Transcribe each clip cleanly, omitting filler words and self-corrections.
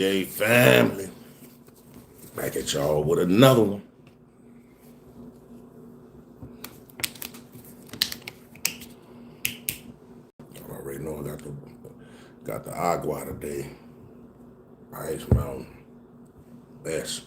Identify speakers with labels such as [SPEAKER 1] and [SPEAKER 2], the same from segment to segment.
[SPEAKER 1] Hey family, back at y'all with another one. I already know I got the agua today. Ice Mountain. Best.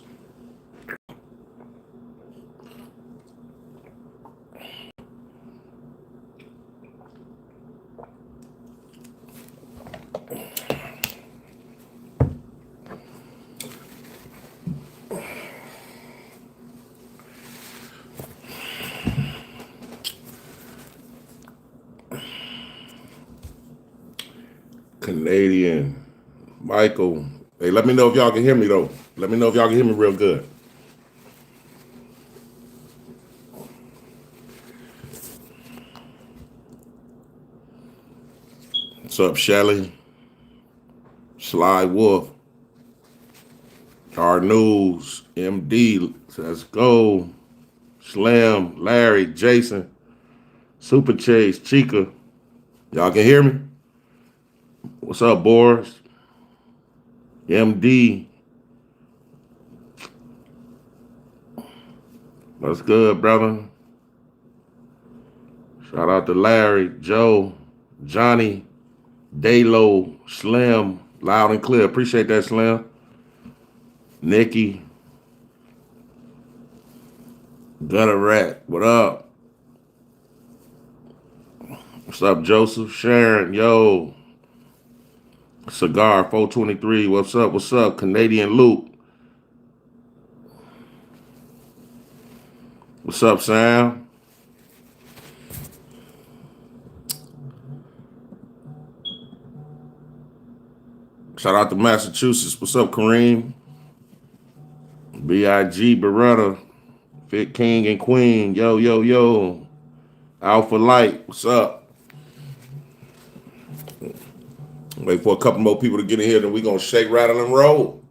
[SPEAKER 1] Canadian. Michael. Hey, let me know if y'all can hear me though. Let me know if y'all can hear me real good. What's up, Shelly? Sly Wolf. Hard News. MD. Let's go. Slim. Larry. Jason. Super Chase. Chica. Y'all can hear me? What's up, Boris? MD. What's good, brother? Shout out to Larry, Joe, Johnny, Daylo, Slim, loud and clear. Appreciate that, Slim. Nikki, Gutter Rat, what up? What's up, Joseph? Sharon, yo. Cigar 423, what's up? What's up? Canadian Luke. What's up, Sam? Shout out to Massachusetts. What's up, Kareem? B.I.G. Beretta, Fit King and Queen. Yo, yo, yo. Alpha Light, what's up? Wait for a couple more people to get in here, then we're going to shake, rattle, and roll.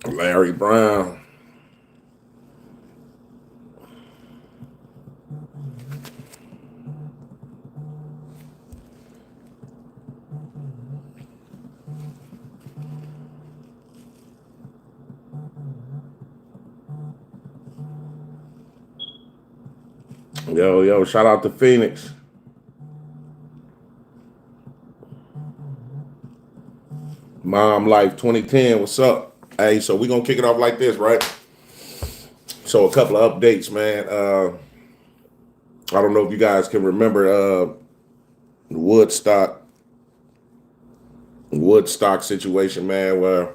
[SPEAKER 1] Larry Brown. Yo, shout out to Phoenix. Mom Life 2010, what's up? Hey, so we're going to kick it off like this, right? So a couple of updates, man. I don't know if you guys can remember the Woodstock situation, man, where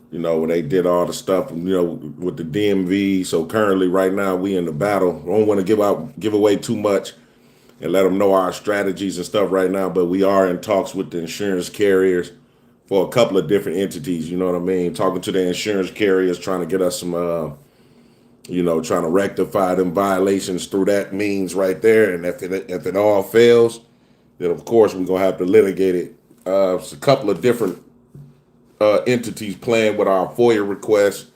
[SPEAKER 1] when they did all the stuff, with the DMV. So currently, right now, we in the battle. I don't want to give away too much and let them know our strategies and stuff right now, but we are in talks with the insurance carriers for a couple of different entities. You know what I mean? Talking to the insurance carriers, trying to get us some, trying to rectify them violations through that means right there. And if it all fails, then of course we're gonna have to litigate it. It's a couple of different entities playing with our FOIA requests.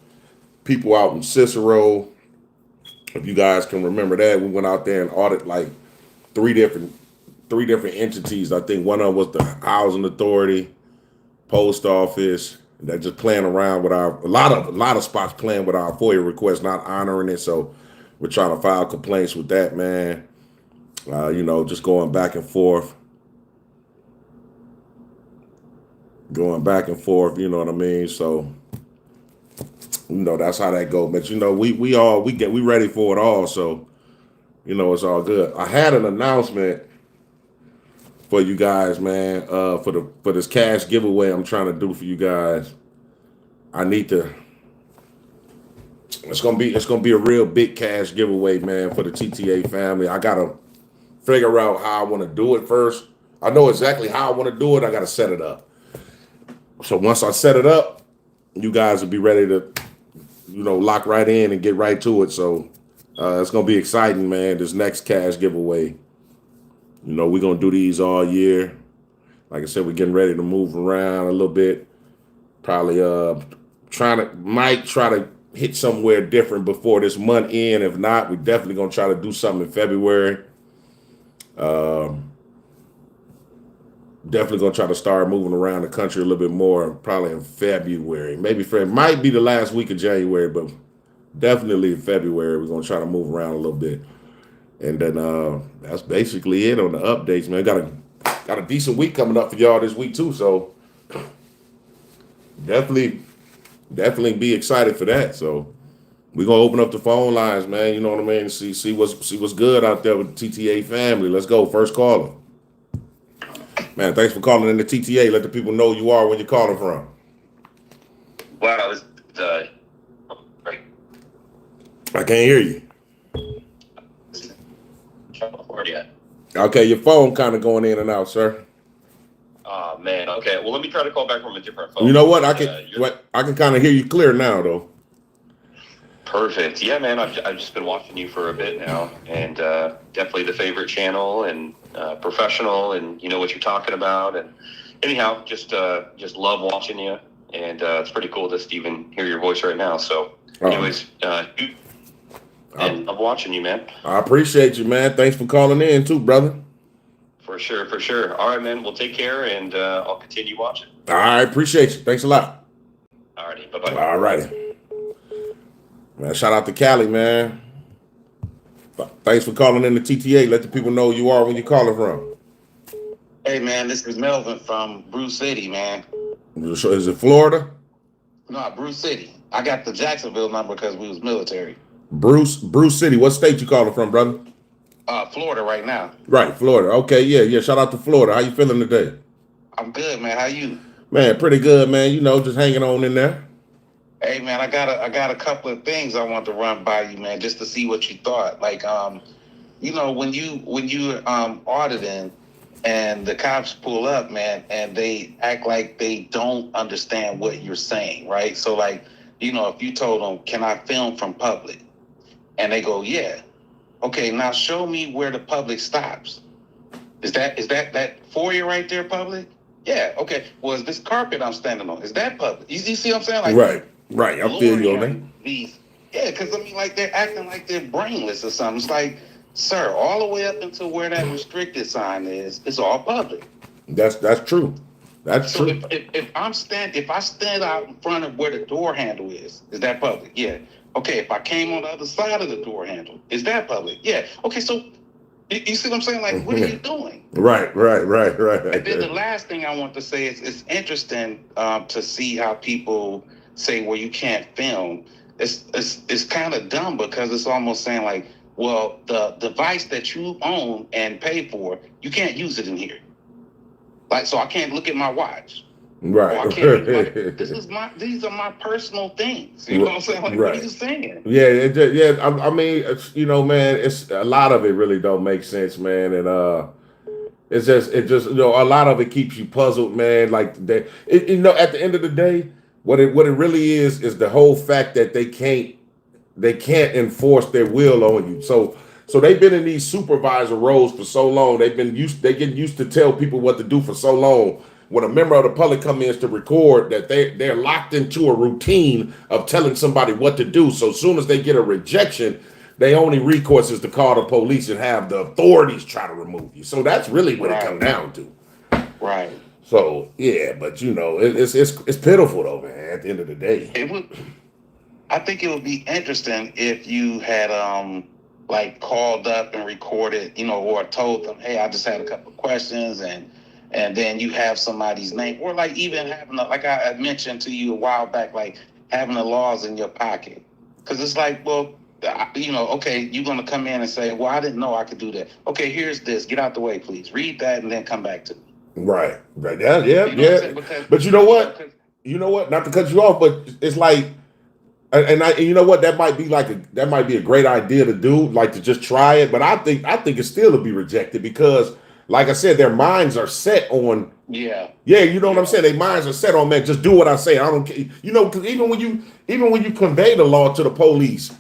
[SPEAKER 1] People out in Cicero, if you guys can remember that, we went out there and audited like three different entities. I think one of them was the Housing Authority, Post Office. They're just playing around with a lot of spots playing with our FOIA requests, not honoring it. So we're trying to file complaints with that, man. Just going back and forth. You know what I mean? So, that's how that goes. But we ready for it all. So, it's all good. I had an announcement for you guys, man. For this cash giveaway I'm trying to do for you guys. It's gonna be a real big cash giveaway, man, for the TTA family. I gotta figure out how I want to do it first. I know exactly how I want to do it. I gotta set it up. So once I set it up, you guys will be ready to, lock right in and get right to it. So It's gonna be exciting, man. This next cash giveaway. We're gonna do these all year. Like I said, we're getting ready to move around a little bit. Probably might try to hit somewhere different before this month end. If not, we're definitely gonna try to do something in February. Definitely gonna try to start moving around the country a little bit more, probably in February. Maybe might be the last week of January, but definitely in February we're gonna try to move around a little bit. And then that's basically it on the updates, man. Got a decent week coming up for y'all this week too, so definitely be excited for that. So we're gonna open up the phone lines, man. You know what I mean? See what's good out there with the TTA family. Let's go. First caller. Man, thanks for calling in the TTA. Let the people know who you are, when you're calling from.
[SPEAKER 2] Wow,
[SPEAKER 1] I can't hear you.
[SPEAKER 2] California.
[SPEAKER 1] Okay, your phone kind of going in and out, sir.
[SPEAKER 2] Oh man. Okay. Well, let me try to call back from a different phone.
[SPEAKER 1] You know what? I can kind of hear you clear now, though.
[SPEAKER 2] Perfect. Yeah, man. I've just been watching you for a bit now, and definitely the favorite channel, and professional, and you know what you're talking about. And anyhow, just love watching you, and it's pretty cool to even hear your voice right now. So, anyways, and love watching you, man.
[SPEAKER 1] I appreciate you, man. Thanks for calling in too, brother.
[SPEAKER 2] For sure. All right, man. Well, take care, and I'll continue watching.
[SPEAKER 1] All right, appreciate you. Thanks a lot.
[SPEAKER 2] All righty. Bye-bye.
[SPEAKER 1] All righty. Man, shout out to Cali, man. Thanks for calling in the TTA. Let the people know who you are, when you're calling from.
[SPEAKER 3] Hey, man, this is Melvin from Bruce City, man.
[SPEAKER 1] Is it Florida?
[SPEAKER 3] No, Bruce City. I got the Jacksonville number because we was military.
[SPEAKER 1] Bruce City. What state you calling from, brother?
[SPEAKER 3] Florida right now.
[SPEAKER 1] Right, Florida. Okay, yeah. Shout out to Florida. How you feeling today?
[SPEAKER 3] I'm good, man. How you?
[SPEAKER 1] Man, pretty good, man. Just hanging on in there.
[SPEAKER 3] Hey, man, I got a couple of things I want to run by you, man, just to see what you thought. Like, when you auditing and the cops pull up, man, and they act like they don't understand what you're saying, right? So, like, if you told them, "Can I film from public?" and they go, "Yeah." Okay, now show me where the public stops. Is that foyer right there public? Yeah. Okay. Well, is this carpet I'm standing on? Is that public? You see what I'm saying? Like,
[SPEAKER 1] right. I feel you on that.
[SPEAKER 3] Yeah, because like they're acting like they're brainless or something. It's like, sir, all the way up until where that restricted sign is, it's all public.
[SPEAKER 1] That's true. That's true.
[SPEAKER 3] If I stand out in front of where the door handle is that public? Yeah. Okay, if I came on the other side of the door handle, is that public? Yeah. Okay, so you see what I'm saying? Like, what are you doing?
[SPEAKER 1] Right.
[SPEAKER 3] And then the last thing I want to say is it's interesting to see how people say, well, you can't film. It's kind of dumb, because it's almost saying like, well, the device that you own and pay for, you can't use it in here. Like, so I can't look at my watch.
[SPEAKER 1] Right.
[SPEAKER 3] Or I can't, these are my personal things. You know what I'm saying? Like, what are you saying?
[SPEAKER 1] Yeah. I mean, man, it's a lot of it really don't make sense, man. And it just a lot of it keeps you puzzled, man. Like at the end of the day, what it really is the whole fact that they can't enforce their will on you. So they've been in these supervisor roles for so long. They get used to tell people what to do for so long. When a member of the public comes in to record, that they're locked into a routine of telling somebody what to do. So as soon as they get a rejection, they only recourse is to call the police and have the authorities try to remove you. So that's really what it comes down to.
[SPEAKER 3] Right.
[SPEAKER 1] So yeah, but it's pitiful though, man. At the end of the day,
[SPEAKER 3] I think it would be interesting if you had like called up and recorded, or told them, hey, I just had a couple of questions, and then you have somebody's name, or like even having like I mentioned to you a while back, like having the laws in your pocket, because it's like, well, okay, you're gonna come in and say, well, I didn't know I could do that. Okay, here's this. Get out the way, please. Read that and then come back to me.
[SPEAKER 1] Right. Yeah. But you know what? Not to cut you off, but it's like, and you know what? That might be a great idea to do, like to just try it. But I think it still will be rejected because, like I said, their minds are set on.
[SPEAKER 3] Yeah.
[SPEAKER 1] You know what I'm saying? Their minds are set on, man, just do what I say. I don't care. Because even when you convey the law to the police,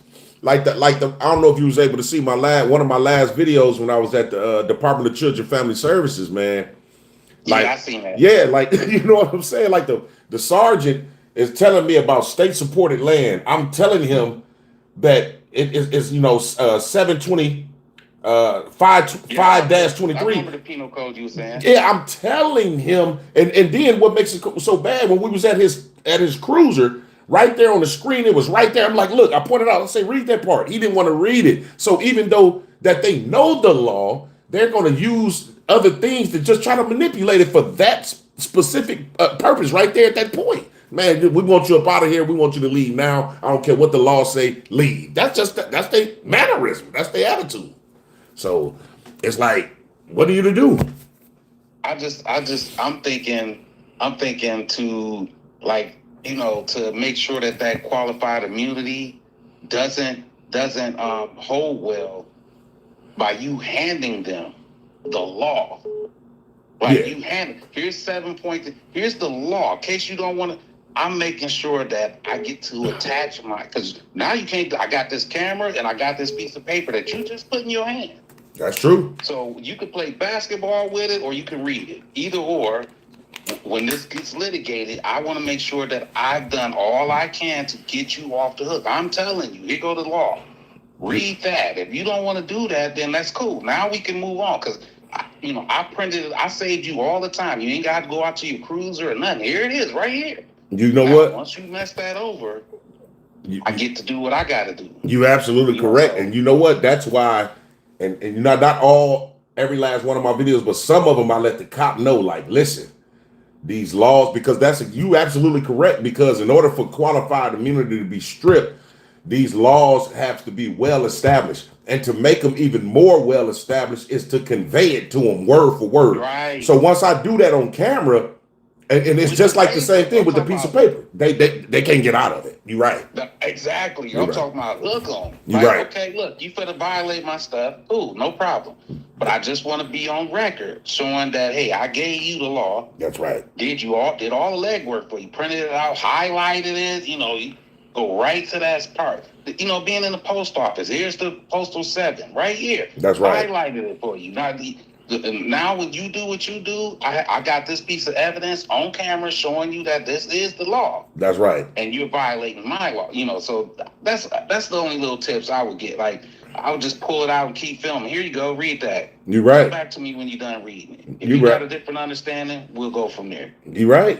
[SPEAKER 1] I don't know if you was able to see one of my last videos when I was at the Department of Children and Family Services, man. Like,
[SPEAKER 3] Yeah, I seen that.
[SPEAKER 1] yeah, like you know what I'm saying? Like the sergeant is telling me about state supported land. I'm telling him that it is 720 5 dash
[SPEAKER 3] I
[SPEAKER 1] 23.
[SPEAKER 3] remember the penal code you were saying.
[SPEAKER 1] Yeah, I'm telling him, and then what makes it so bad when we was at his cruiser, right there on the screen, it was right there. I'm like, look, I pointed out, I say, read that part. He didn't want to read it. So even though that they know the law, they're going to use other things to just try to manipulate it for that specific purpose right there at that point. Man, we want you up out of here. We want you to leave now. I don't care what the law say. Leave. That's their mannerism. That's their attitude. So it's like, what are you to do?
[SPEAKER 3] I'm thinking to, like, to make sure that qualified immunity doesn't hold well by you handing them the law. Like,
[SPEAKER 1] Yeah.
[SPEAKER 3] here's 7 points. Here's the law. In case you don't want to, I'm making sure that I get to attach because now you can't, I got this camera and I got this piece of paper that you just put in your hand.
[SPEAKER 1] That's true.
[SPEAKER 3] So you can play basketball with it or you can read it. Either or, when this gets litigated, I want to make sure that I've done all I can to get you off the hook. I'm telling you, here go the law. Read that. If you don't want to do that, then that's cool. Now we can move on because, I printed it. I saved you all the time. You ain't got to go out to your cruiser or nothing. Here it is right here.
[SPEAKER 1] You know
[SPEAKER 3] now,
[SPEAKER 1] what?
[SPEAKER 3] Once you mess that over, I get to do what I got to do.
[SPEAKER 1] You're absolutely correct. And you know what? That's why, and not every last one of my videos, but some of them I let the cop know, like, listen, these laws, because you absolutely correct, because in order for qualified immunity to be stripped, these laws have to be well established. And to make them even more well established is to convey it to them word for word.
[SPEAKER 3] Right.
[SPEAKER 1] So once I do that on camera, and it's just like the same thing with the piece of paper. They can't get out of it. You're right.
[SPEAKER 3] Exactly. I'm talking about hook on.
[SPEAKER 1] You're right.
[SPEAKER 3] Okay, look, you finna violate my stuff. Cool, no problem. But I just want to be on record showing that, hey, I gave you the law.
[SPEAKER 1] That's right.
[SPEAKER 3] Did all the legwork for you. Printed it out, highlighted it, you go right to that part. Being in the post office, here's the postal 7 right here.
[SPEAKER 1] That's right.
[SPEAKER 3] Highlighted it for you. Now when you do what you do, I got this piece of evidence on camera showing you that this is the law.
[SPEAKER 1] That's right.
[SPEAKER 3] And you're violating my law. So that's the only little tips I would get. Like, I would just pull it out and keep filming. Here you go, read that.
[SPEAKER 1] You're right.
[SPEAKER 3] Come back to me when you're done reading it. If you got a different understanding, we'll go from there.
[SPEAKER 1] You're right.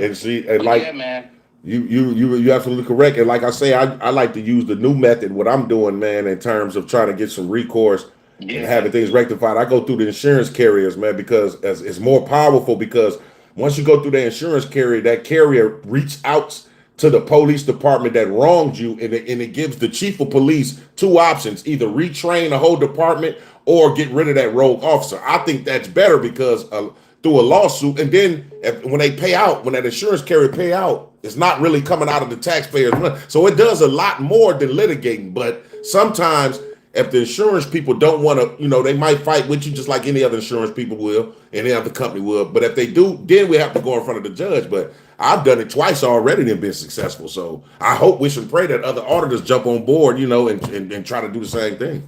[SPEAKER 1] And see, and
[SPEAKER 3] yeah, man.
[SPEAKER 1] You absolutely correct. And like I say, I like to use the new method, what I'm doing, man, in terms of trying to get some recourse and having things rectified. I go through the insurance carriers, man, because it's more powerful, because once you go through the insurance carrier, that carrier reaches out to the police department that wronged you, and it gives the chief of police 2 options: either retrain the whole department or get rid of that rogue officer. I think that's better, because through a lawsuit, and then when they pay out, when that insurance carrier pay out, it's not really coming out of the taxpayers' money. So it does a lot more than litigating. But sometimes if the insurance people don't want to, they might fight with you just like any other insurance people will, any other company will. But if they do, then we have to go in front of the judge. But I've done it twice already and been successful. So I hope, wish, and pray that other auditors jump on board, and try to do the same thing.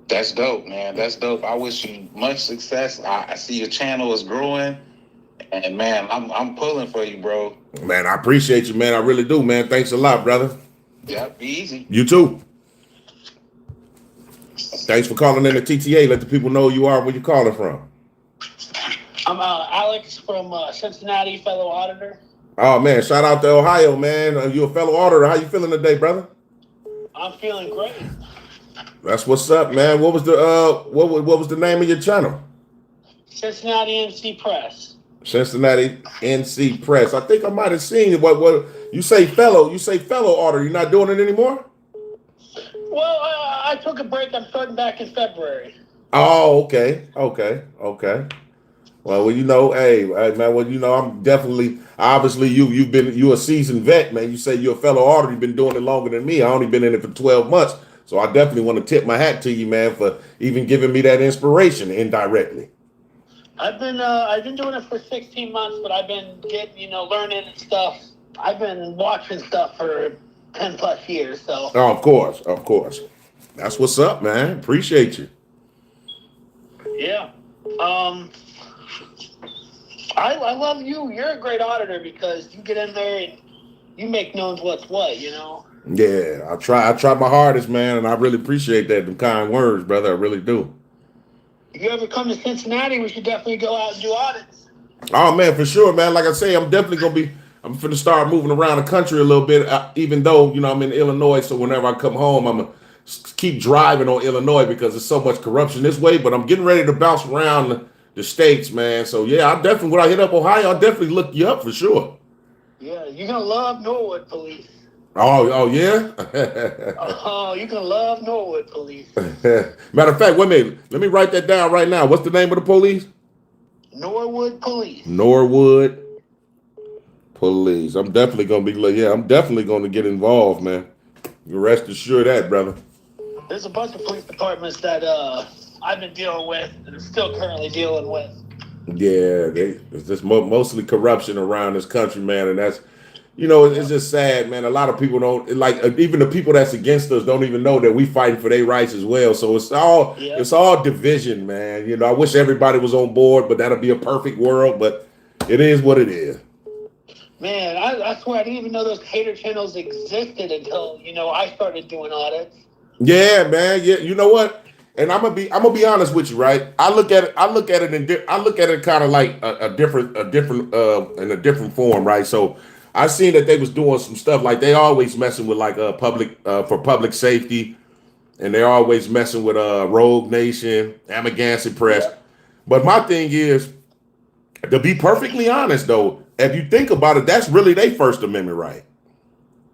[SPEAKER 3] That's dope, man. That's dope. I wish you much success. I see your channel is growing, and man, I'm pulling for you, bro.
[SPEAKER 1] Man, I appreciate you, man. I really do, man. Thanks a lot, brother.
[SPEAKER 3] Yeah, be easy.
[SPEAKER 1] You too. Thanks for calling in the TTA. Let the people know who you are, where you calling from.
[SPEAKER 4] I'm Alex from Cincinnati, fellow auditor.
[SPEAKER 1] Oh man, shout out to Ohio, man. You a fellow auditor. How you feeling today, brother?
[SPEAKER 4] I'm feeling great.
[SPEAKER 1] That's what's up, man. What was the what was the name of your channel?
[SPEAKER 4] Cincinnati NC Press.
[SPEAKER 1] Cincinnati NC Press. I think I might have seen it. What you say, fellow? You say fellow auditor. You're not doing it anymore?
[SPEAKER 4] Well, I took a break. I'm starting back in February.
[SPEAKER 1] Oh, okay. Well, hey, man. Well, I'm definitely, obviously, you're a seasoned vet, man. You say you're a fellow auditor. You've been doing it longer than me. I only been in it for 12 months. So I definitely want to tip my hat to you, man, for even giving me that inspiration indirectly.
[SPEAKER 4] I've been doing it for 16 months, but I've been getting, learning stuff. I've been watching stuff for 10 plus years. So
[SPEAKER 1] Oh, of course, of course. That's what's up, man. Appreciate you.
[SPEAKER 4] yeah, I love you. You're a great auditor because you get in there and you make known what's what. You know.
[SPEAKER 1] Yeah, I try my hardest, man, and I really appreciate that. Them kind words, brother. I really do.
[SPEAKER 4] If you ever come to Cincinnati, we should definitely go out and do audits.
[SPEAKER 1] Oh man, for sure, man. Like I say, I'm definitely gonna be. I'm finna start moving around the country a little bit. Even though I'm in Illinois, so whenever I come home, I'm gonna keep driving on Illinois because there's so much corruption this way. But I'm getting ready to bounce around the states, man. So yeah, I definitely when I hit up Ohio, I'll definitely look you up for sure.
[SPEAKER 4] Yeah, you're gonna love Norwood Police.
[SPEAKER 1] Oh yeah.
[SPEAKER 4] Oh, you're gonna love Norwood Police.
[SPEAKER 1] Matter of fact, wait a minute. Let me write that down right now. What's the name of the police?
[SPEAKER 4] Norwood Police.
[SPEAKER 1] Norwood Police. I'm definitely gonna be like, yeah, I'm definitely gonna get involved, man. You rest assured that, brother.
[SPEAKER 4] There's a bunch of police departments that I've been dealing with and I'm still currently dealing with.
[SPEAKER 1] Yeah, it's just mostly corruption around this country, man, and that's it's just sad, man. A lot of people don't like even the people that's against us don't even know that we fighting for their rights as well. So it's all division, man. I wish everybody was on board, but that'll be a perfect world. But it is what it is.
[SPEAKER 4] Man, I swear I didn't even know those hater channels existed until I started doing audits.
[SPEAKER 1] Yeah, man. Yeah, you know what? And I'm gonna be honest with you, right? I look at it kind of like a different in a different form, right? So I seen that they was doing some stuff like they always messing with like public for public safety, and they're always messing with Rogue Nation, Amagansett Press.
[SPEAKER 4] Yep.
[SPEAKER 1] But my thing is, to be perfectly honest, though, if you think about it, that's really their First Amendment right.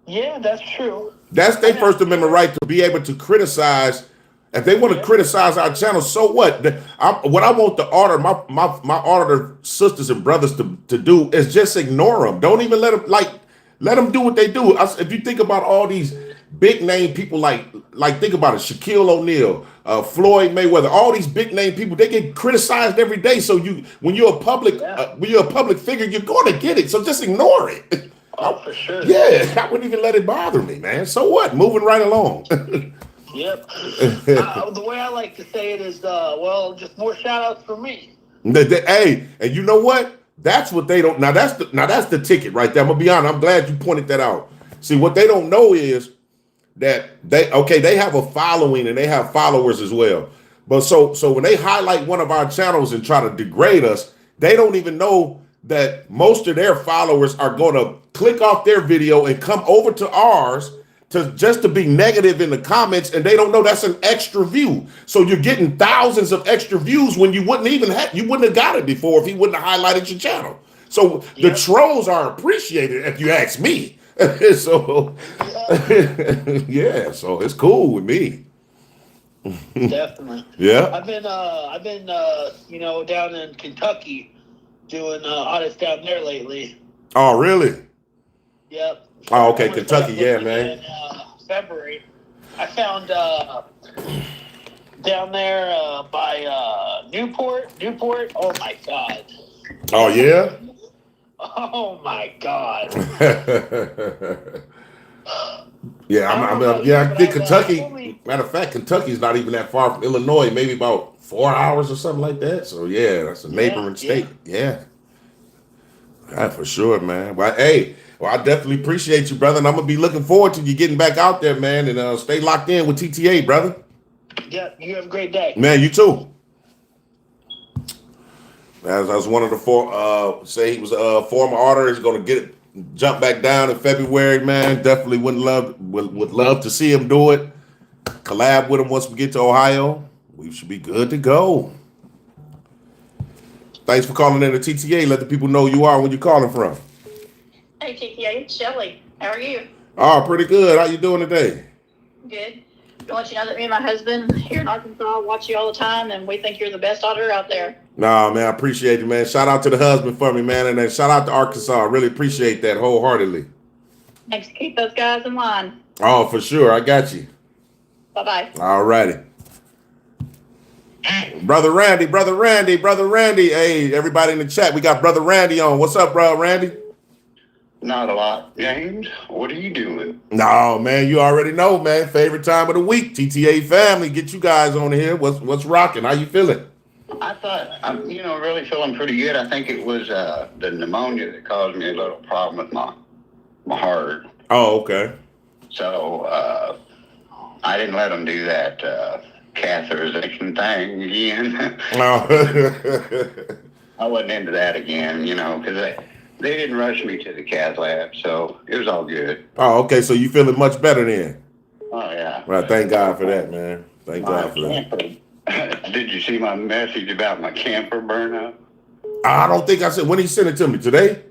[SPEAKER 4] Yeah, that's true.
[SPEAKER 1] That's their First Amendment right to be able to criticize. If they want to criticize our channel, so what? What I want the auditor, my auditor sisters and brothers to do is just ignore them. Don't even let them do what they do. If you think about all these big name people, like think about it, Shaquille O'Neal, Floyd Mayweather, all these big name people, they get criticized every day. So when you're a public figure, you're going to get it. So just ignore it.
[SPEAKER 4] Oh, for sure.
[SPEAKER 1] Yeah, I wouldn't even let it bother me, man. So what? Moving right along.
[SPEAKER 4] Yep. The way I like to say it is, just more shout outs for me.
[SPEAKER 1] Hey, and you know what? That's what they don't. Now that's the ticket right there. I'm gonna be honest. I'm glad you pointed that out. See, what they don't know is that they have a following and they have followers as well. But so when they highlight one of our channels and try to degrade us, they don't even know that most of their followers are going to click off their video and come over to ours to be negative in the comments, and they don't know that's an extra view. So you're getting thousands of extra views when you wouldn't have got it before if he wouldn't have highlighted your channel. So the trolls are appreciated, if you ask me. So yeah, so it's cool with me.
[SPEAKER 4] Definitely.
[SPEAKER 1] Yeah.
[SPEAKER 4] I've been down in Kentucky doing audits down there lately.
[SPEAKER 1] Oh, really?
[SPEAKER 4] Yep.
[SPEAKER 1] Oh, okay, Kentucky, yeah, man.
[SPEAKER 4] In February, I found down there by Newport. Oh my God.
[SPEAKER 1] Oh yeah.
[SPEAKER 4] Oh my God.
[SPEAKER 1] I think Kentucky. Matter of fact, Kentucky's not even that far from Illinois. Maybe about 4 hours or something like that. So yeah, that's a neighboring state. Yeah, for sure, man. But hey. Well, I definitely appreciate you, brother, and I'm gonna be looking forward to you getting back out there, man, and stay locked in with TTA, brother.
[SPEAKER 4] Yeah, you have a great day,
[SPEAKER 1] man. You too. As I was one of the say he was a former auditor, he's gonna jump back down in February, man. Definitely would love to see him do it. Collab with him once we get to Ohio. We should be good to go. Thanks for calling in to TTA. Let the people know who you are and where you're calling from.
[SPEAKER 5] Hey, TTA, it's Shelly. How are you?
[SPEAKER 1] Oh, pretty good. How you doing today?
[SPEAKER 5] Good. I want you to know that me and my husband here in Arkansas watch you all the time, and we think you're the best auditor out there.
[SPEAKER 1] Nah, man, I appreciate you, man. Shout out to the husband for me, man, and then shout out to Arkansas. I really appreciate that wholeheartedly.
[SPEAKER 5] Thanks. Keep those guys in line.
[SPEAKER 1] Oh, for sure. I got you.
[SPEAKER 5] Bye-bye.
[SPEAKER 1] All righty. Brother Randy. Hey, everybody in the chat, we got Brother Randy on. What's up, bro, Randy?
[SPEAKER 6] Not a lot. James, what are you doing?
[SPEAKER 1] No, man, you already know, man. Favorite time of the week, TTA family. Get you guys on here. What's rocking? How you feeling?
[SPEAKER 6] I thought I'm, really feeling pretty good. I think it was the pneumonia that caused me a little problem with my heart.
[SPEAKER 1] Oh, okay.
[SPEAKER 6] So I didn't let them do that catheterization thing again.
[SPEAKER 1] Oh.
[SPEAKER 6] I wasn't into that again, because they didn't rush me to the cath lab, so it was all good.
[SPEAKER 1] Oh, okay. So you feeling much better then?
[SPEAKER 6] Oh yeah.
[SPEAKER 1] Well, thank God for that, man. Thank
[SPEAKER 6] My
[SPEAKER 1] God for that.
[SPEAKER 6] camper. Did you see my message about my camper burnout?
[SPEAKER 1] I don't think I said when he sent it to me today.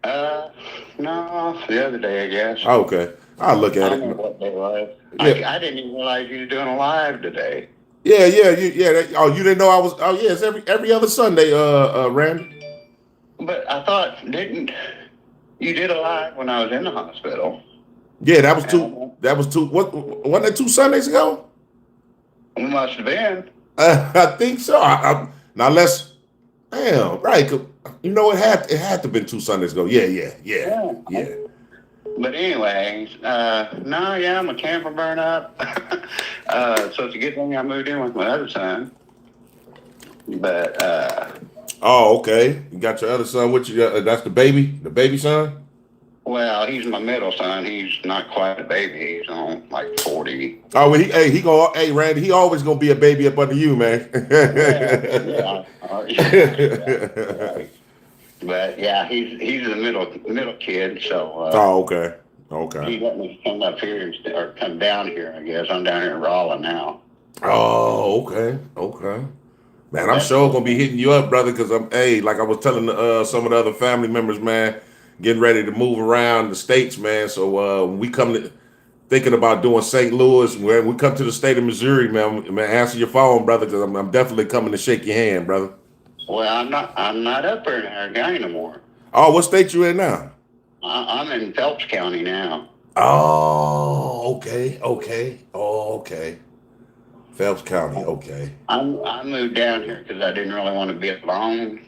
[SPEAKER 6] No, the other day, I guess.
[SPEAKER 1] Oh, okay, I'll look
[SPEAKER 6] I
[SPEAKER 1] at
[SPEAKER 6] don't know
[SPEAKER 1] it.
[SPEAKER 6] what day it was.
[SPEAKER 1] Yeah,
[SPEAKER 6] I didn't even realize you were doing a live today.
[SPEAKER 1] Oh, you didn't know I was? Oh, yeah, it's every other Sunday. Randy.
[SPEAKER 6] But I thought, didn't you did a live when I was in the hospital?
[SPEAKER 1] Yeah, that was two.
[SPEAKER 6] And
[SPEAKER 1] That was two. What wasn't that 2 Sundays ago?
[SPEAKER 6] it must have been.
[SPEAKER 1] I think so. Now let's. Damn, right. You know, it had to been 2 Sundays ago. Yeah.
[SPEAKER 6] But anyway, no, yeah, my camper burned up. So it's a good thing I moved in with my other son. But
[SPEAKER 1] Oh, okay. You got your other son with you. That's the baby son.
[SPEAKER 6] well, he's my middle son. He's not quite a baby. He's on like 40.
[SPEAKER 1] Oh, well, hey, Randy, he always gonna be a baby up under you, man.
[SPEAKER 6] Yeah. But yeah, he's the middle kid. So
[SPEAKER 1] Oh, okay.
[SPEAKER 6] he let me come up here or come down here. I guess I'm down here in Raleigh now.
[SPEAKER 1] Oh, okay. Man, I'm
[SPEAKER 6] That's
[SPEAKER 1] sure gonna be hitting you up, brother, because like I was telling some of the other family members, man, getting ready to move around the states, man. So when we come to thinking about doing St. Louis, when we come to the state of Missouri, man, answer your phone, brother, because I'm definitely coming to shake your hand, brother.
[SPEAKER 6] Well, I'm not up there in Argyle anymore.
[SPEAKER 1] Oh, what state you in now?
[SPEAKER 6] I'm in Phelps County now.
[SPEAKER 1] Oh, okay. Oh, okay. Phelps County, okay.
[SPEAKER 6] I moved down here because I didn't really want to be alone.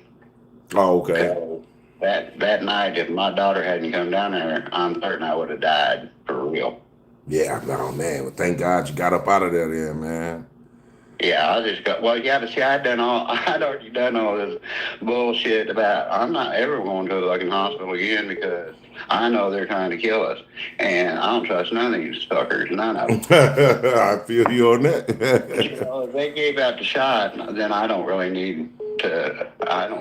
[SPEAKER 1] Oh, okay.
[SPEAKER 6] So that night, if my daughter hadn't come down there, I'm certain I would have died for real.
[SPEAKER 1] Yeah, no, man. Well, thank God you got up out of there, then, man.
[SPEAKER 6] Yeah, I just got, well, yeah, but see, I'd already done all this bullshit about, I'm not ever going to the fucking hospital again because I know they're trying to kill us. And I don't trust none of these fuckers, none of them.
[SPEAKER 1] I feel you on that.
[SPEAKER 6] If they gave out the shot, then I don't need to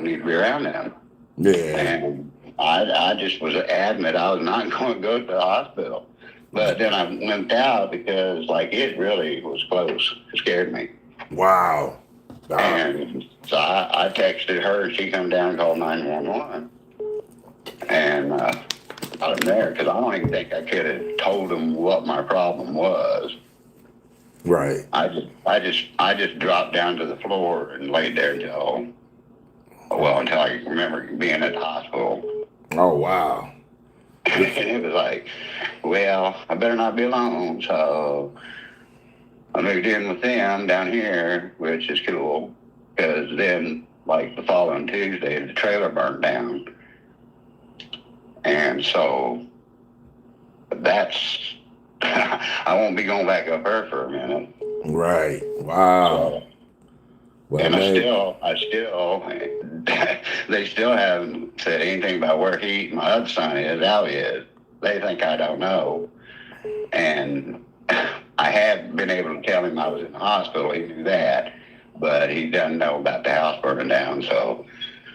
[SPEAKER 6] be around them.
[SPEAKER 1] Yeah.
[SPEAKER 6] And I just was adamant I was not going to go to the hospital. But then I went out because, it really was close. It scared me.
[SPEAKER 1] Wow.
[SPEAKER 6] And so I texted her. She come down and called 911. And I was there because I don't even think I could have told them what my problem was.
[SPEAKER 1] Right.
[SPEAKER 6] I just dropped down to the floor and laid there until I remember being at the hospital.
[SPEAKER 1] Oh, wow.
[SPEAKER 6] And it was like, well, I better not be alone. So I moved in with them down here, which is cool, because then, the following Tuesday, the trailer burned down. And so that's, I won't be going back up there for a minute.
[SPEAKER 1] Right. Wow.
[SPEAKER 6] So,
[SPEAKER 1] Well,
[SPEAKER 6] and
[SPEAKER 1] man.
[SPEAKER 6] they still haven't said anything about where my other son is, Allie is. They think I don't know. And I have been able to tell him I was in the hospital. He knew that, but he doesn't know about the house burning down. So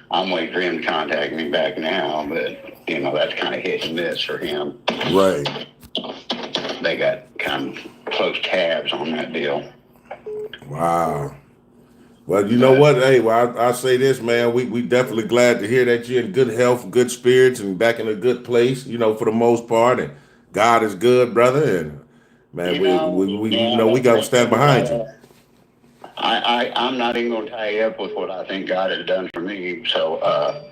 [SPEAKER 6] I'm waiting for him to contact me back now. But, that's kind of hit and miss for him.
[SPEAKER 1] Right.
[SPEAKER 6] They got kind of close tabs on that deal.
[SPEAKER 1] Wow. Well, you know what? Hey, well, I say this, man. We definitely glad to hear that you're in good health, good spirits, and back in a good place, for the most part. And God is good, brother. And, man, we got to stand behind you.
[SPEAKER 6] I'm not even going to tie you up with what I think God has done for me. So,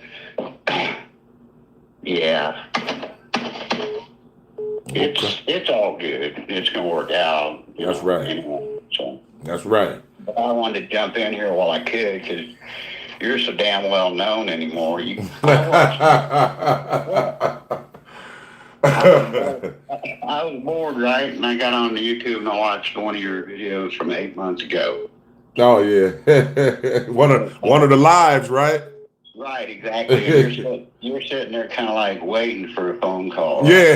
[SPEAKER 6] yeah. It's all good. It's going to work out.
[SPEAKER 1] That's right.
[SPEAKER 6] Anyway, so.
[SPEAKER 1] That's right.
[SPEAKER 6] But I wanted to jump in here while I could because you're so damn well known anymore. I was bored, right? And I got on the YouTube and I watched one of your videos from 8 months ago.
[SPEAKER 1] Oh yeah, one of the lives, right?
[SPEAKER 6] Right, exactly. And you're sitting there kind of like waiting for a phone call. Right?
[SPEAKER 1] Yeah.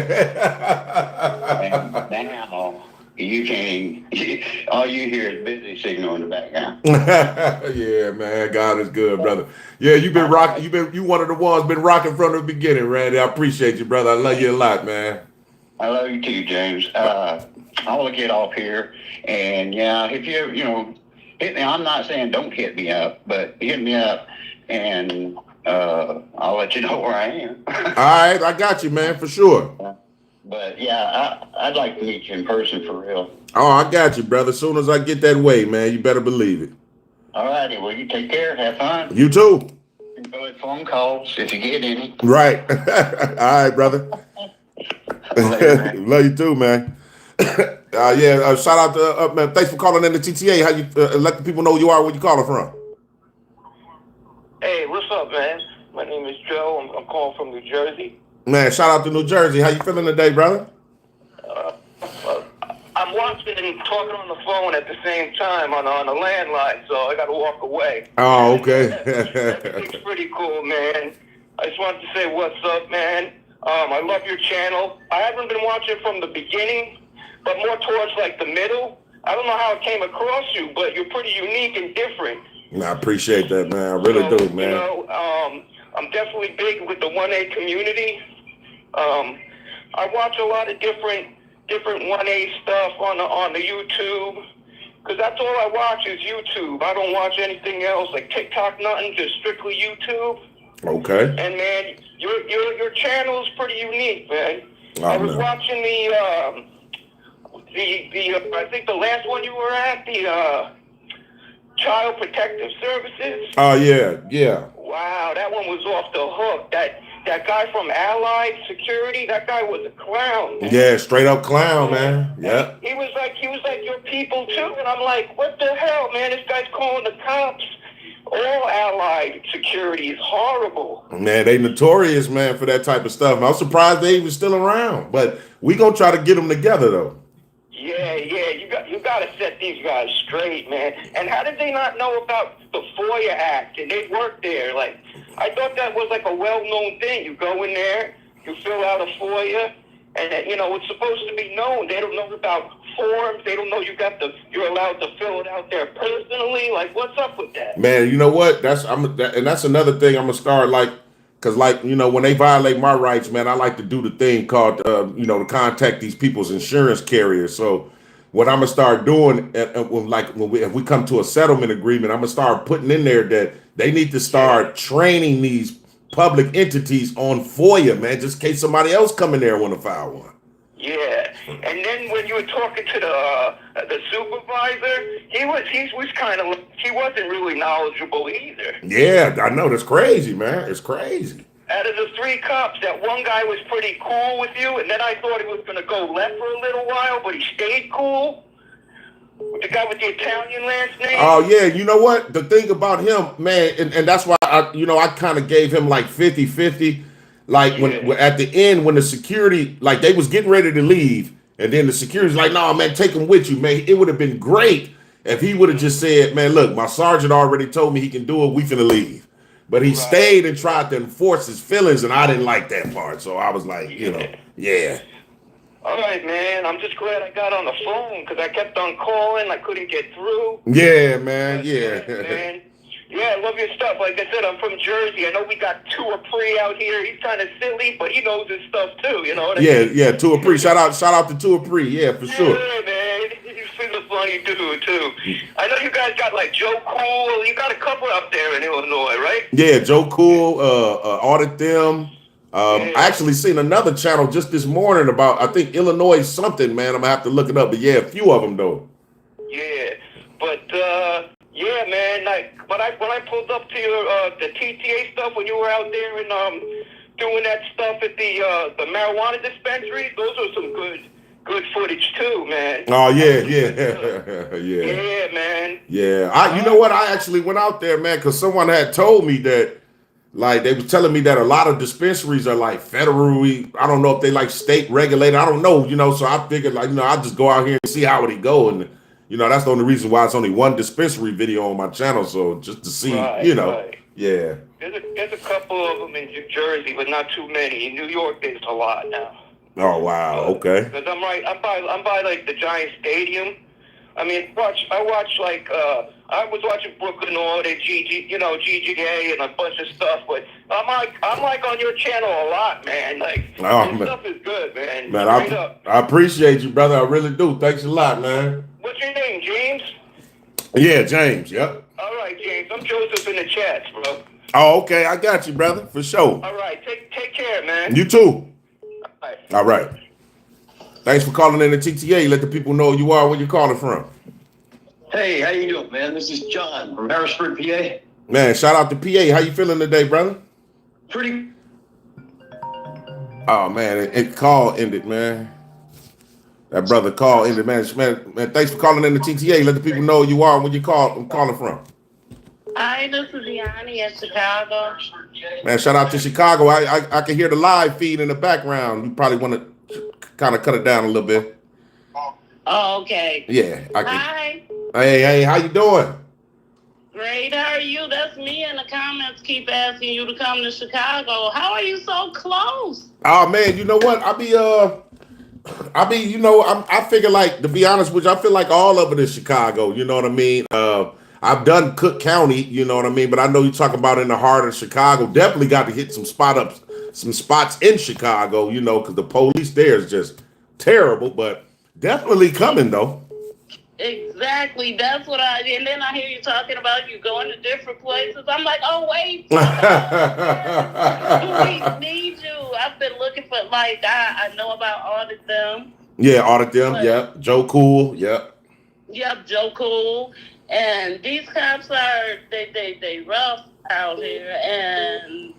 [SPEAKER 6] And now you can't even, all you hear is busy signal in the background.
[SPEAKER 1] Yeah, man. God is good, brother. Yeah, you've been rocking. You one of the ones been rocking from the beginning, Randy. I appreciate you, brother. I love you a lot, man.
[SPEAKER 6] I love you too, James. I want to get off here, and yeah, if you hit me. I'm not saying don't hit me up, but hit me up, and I'll let you know where I am.
[SPEAKER 1] All right, I got you, man, for sure.
[SPEAKER 6] But yeah, I'd like to meet you in person for real.
[SPEAKER 1] Oh, I got you, brother. As soon as I get that way, man, you better believe it.
[SPEAKER 6] All righty. Well, you take care. Have fun.
[SPEAKER 1] You too.
[SPEAKER 6] Enjoy phone calls if you get any.
[SPEAKER 1] Right. All right, brother.
[SPEAKER 6] Later,
[SPEAKER 1] Love you too, man. Shout out to man. Thanks for calling in the TTA. How you let the people know who you are, where you calling from?
[SPEAKER 7] Hey, what's up, man? My name is Joe. I'm calling from New Jersey.
[SPEAKER 1] Man, shout out to New Jersey. How you feeling today, brother?
[SPEAKER 7] I'm watching and talking on the phone at the same time on a landline, so I got to walk away.
[SPEAKER 1] Oh, okay.
[SPEAKER 7] Everything's pretty cool, man. I just wanted to say what's up, man. I love your channel. I haven't been watching from the beginning, but more towards like the middle. I don't know how it came across you, but you're pretty unique and different.
[SPEAKER 1] I appreciate that, man. I really do, man.
[SPEAKER 7] You know, I'm definitely big with the 1A community. I watch a lot of different 1A stuff on the YouTube, because that's all I watch is YouTube. I don't watch anything else, like TikTok, nothing, just strictly YouTube.
[SPEAKER 1] Okay.
[SPEAKER 7] And man, your channel is pretty unique, man.
[SPEAKER 1] Oh,
[SPEAKER 7] I was
[SPEAKER 1] man.
[SPEAKER 7] watching the I think the last one you were at, the Child Protective Services.
[SPEAKER 1] Oh yeah.
[SPEAKER 7] Wow, that one was off the hook. That guy from Allied Security, that guy was a clown, man.
[SPEAKER 1] Yeah, straight up clown, man. Yeah.
[SPEAKER 7] He was like your people too, and I'm like, what the hell, man? This guy's calling the cops. All Allied Security is horrible.
[SPEAKER 1] Man, they notorious, man, for that type of stuff. I'm surprised they even still around, but we gonna try to get them together though.
[SPEAKER 7] Yeah, you got to set these guys straight, man. And how did they not know about the FOIA Act? And they worked there. Like, I thought that was like a well-known thing. You go in there, you fill out a FOIA, and it's supposed to be known. They don't know about forms. They don't know you're allowed to fill it out there personally. Like, what's up with that?
[SPEAKER 1] Man, you know what? That's another thing I'm gonna start because when they violate my rights, man, I like to do the thing called to contact these people's insurance carriers. So what I'm gonna start doing, if we come to a settlement agreement, I'm gonna start putting in there that they need to start training these public entities on FOIA, man, just in case somebody else come in there and want to file one.
[SPEAKER 7] Yeah, and then when you were talking to the supervisor, he wasn't really knowledgeable either.
[SPEAKER 1] Yeah, I know, that's crazy, man. It's crazy.
[SPEAKER 7] Out of the 3 cops, that one guy was pretty cool with you, and then I thought he was going to go left for a little while, but he stayed cool. The guy with the Italian last name.
[SPEAKER 1] Oh yeah, you know what? The thing about him, man, and that's why I kind of gave him like 50-50. Like when at the end, when the security, like they was getting ready to leave, and then the security's like, "No, man, take him with you, man." It would have been great if he would have just said, "Man, look, my sergeant already told me he can do it. We finna leave." But he stayed and tried to enforce his feelings, and I didn't like that part. So I was like, yeah.
[SPEAKER 7] All right, man. I'm just glad I got on the phone because I kept on calling. I couldn't get through.
[SPEAKER 1] Yeah, man. Yeah.
[SPEAKER 7] Man. Yeah, I love your stuff. Like I said, I'm from Jersey. I know we got Tuapri out here. He's kind of silly, but he knows his stuff too. You know what I mean?
[SPEAKER 1] Yeah. Tuapri. Shout out to Tuapri. Yeah, for sure.
[SPEAKER 7] Yeah, man. He's a funny dude too. I know you guys got like Joe Cool. You got a couple up there in Illinois, right?
[SPEAKER 1] Yeah, Joe Cool, Audit Them. I actually seen another channel just this morning about, I think, Illinois something, man. I'm gonna have to look it up, but yeah, a few of them though.
[SPEAKER 7] Yeah, but yeah, man. Like when I pulled up to your the TTA stuff when you were out there and doing that stuff at the marijuana dispensaries, those are some good good footage too, man.
[SPEAKER 1] Oh yeah,
[SPEAKER 7] Yeah,
[SPEAKER 1] yeah.
[SPEAKER 7] man.
[SPEAKER 1] Yeah, you know what? I actually went out there, man, because someone had told me that, like, they was telling me that a lot of dispensaries are like federally. I don't know if they like state regulated. I don't know, So I figured, like, I'll just go out here and see how it go, and that's the only reason why it's only one dispensary video on my channel. So just to see,
[SPEAKER 7] Right.
[SPEAKER 1] yeah.
[SPEAKER 7] There's a couple of them in New Jersey, but not too many. In New York, there's a lot now.
[SPEAKER 1] Oh wow, okay.
[SPEAKER 7] Because I'm by like the Giant Stadium. I mean, I was watching Brooklyn Audit, GGA, and a bunch of stuff. But I'm like on your channel a lot, man. Like,
[SPEAKER 1] Oh,
[SPEAKER 7] this stuff is good, man.
[SPEAKER 1] Man,
[SPEAKER 7] Straight up.
[SPEAKER 1] I appreciate you, brother. I really do. Thanks a lot, man.
[SPEAKER 7] What's your name, James?
[SPEAKER 1] Yeah, James. Yep.
[SPEAKER 7] All right, James. I'm Joseph in the chats, bro.
[SPEAKER 1] Oh, okay. I got you, brother, for sure.
[SPEAKER 7] All right, take care, man.
[SPEAKER 1] You too.
[SPEAKER 7] All right.
[SPEAKER 1] All right. Thanks for calling in the TTA. Let the people know who you are, where you're calling from.
[SPEAKER 8] Hey, how you doing, man? This is John from Harrisburg, PA.
[SPEAKER 1] Man, shout out to PA. How you feeling today, brother?
[SPEAKER 8] Pretty.
[SPEAKER 1] Oh man, it call ended, man. That brother call ended, man. Man, thanks for calling in the TTA. Let the people know who you are, where you calling from.
[SPEAKER 9] Hi, this is Yanni in Chicago.
[SPEAKER 1] Man, shout out to Chicago. I can hear the live feed in the background. You probably want to kind of cut it down a little bit.
[SPEAKER 9] Oh, okay.
[SPEAKER 1] Yeah, I can.
[SPEAKER 9] Hi.
[SPEAKER 1] Hey, how you doing?
[SPEAKER 9] Great. How are you? That's me in the comments keep asking you to come to Chicago. How are you so close?
[SPEAKER 1] Oh man, you know what? I figure, like, to be honest with you, I feel like all of it is Chicago. You know what I mean? I've done Cook County, you know what I mean? But I know you talk about in the heart of Chicago. Definitely got to hit some spots in Chicago, because the police there is just terrible, but definitely coming though.
[SPEAKER 9] Exactly. That's what and then I hear you talking about you going to different places. I'm like, oh, wait. We need you. I've been looking for, like, I know about Audit Them.
[SPEAKER 1] Yeah, Audit Them. Yep. Joe Cool. Yep.
[SPEAKER 9] Yep, Joe Cool. And these cops they rough out here, and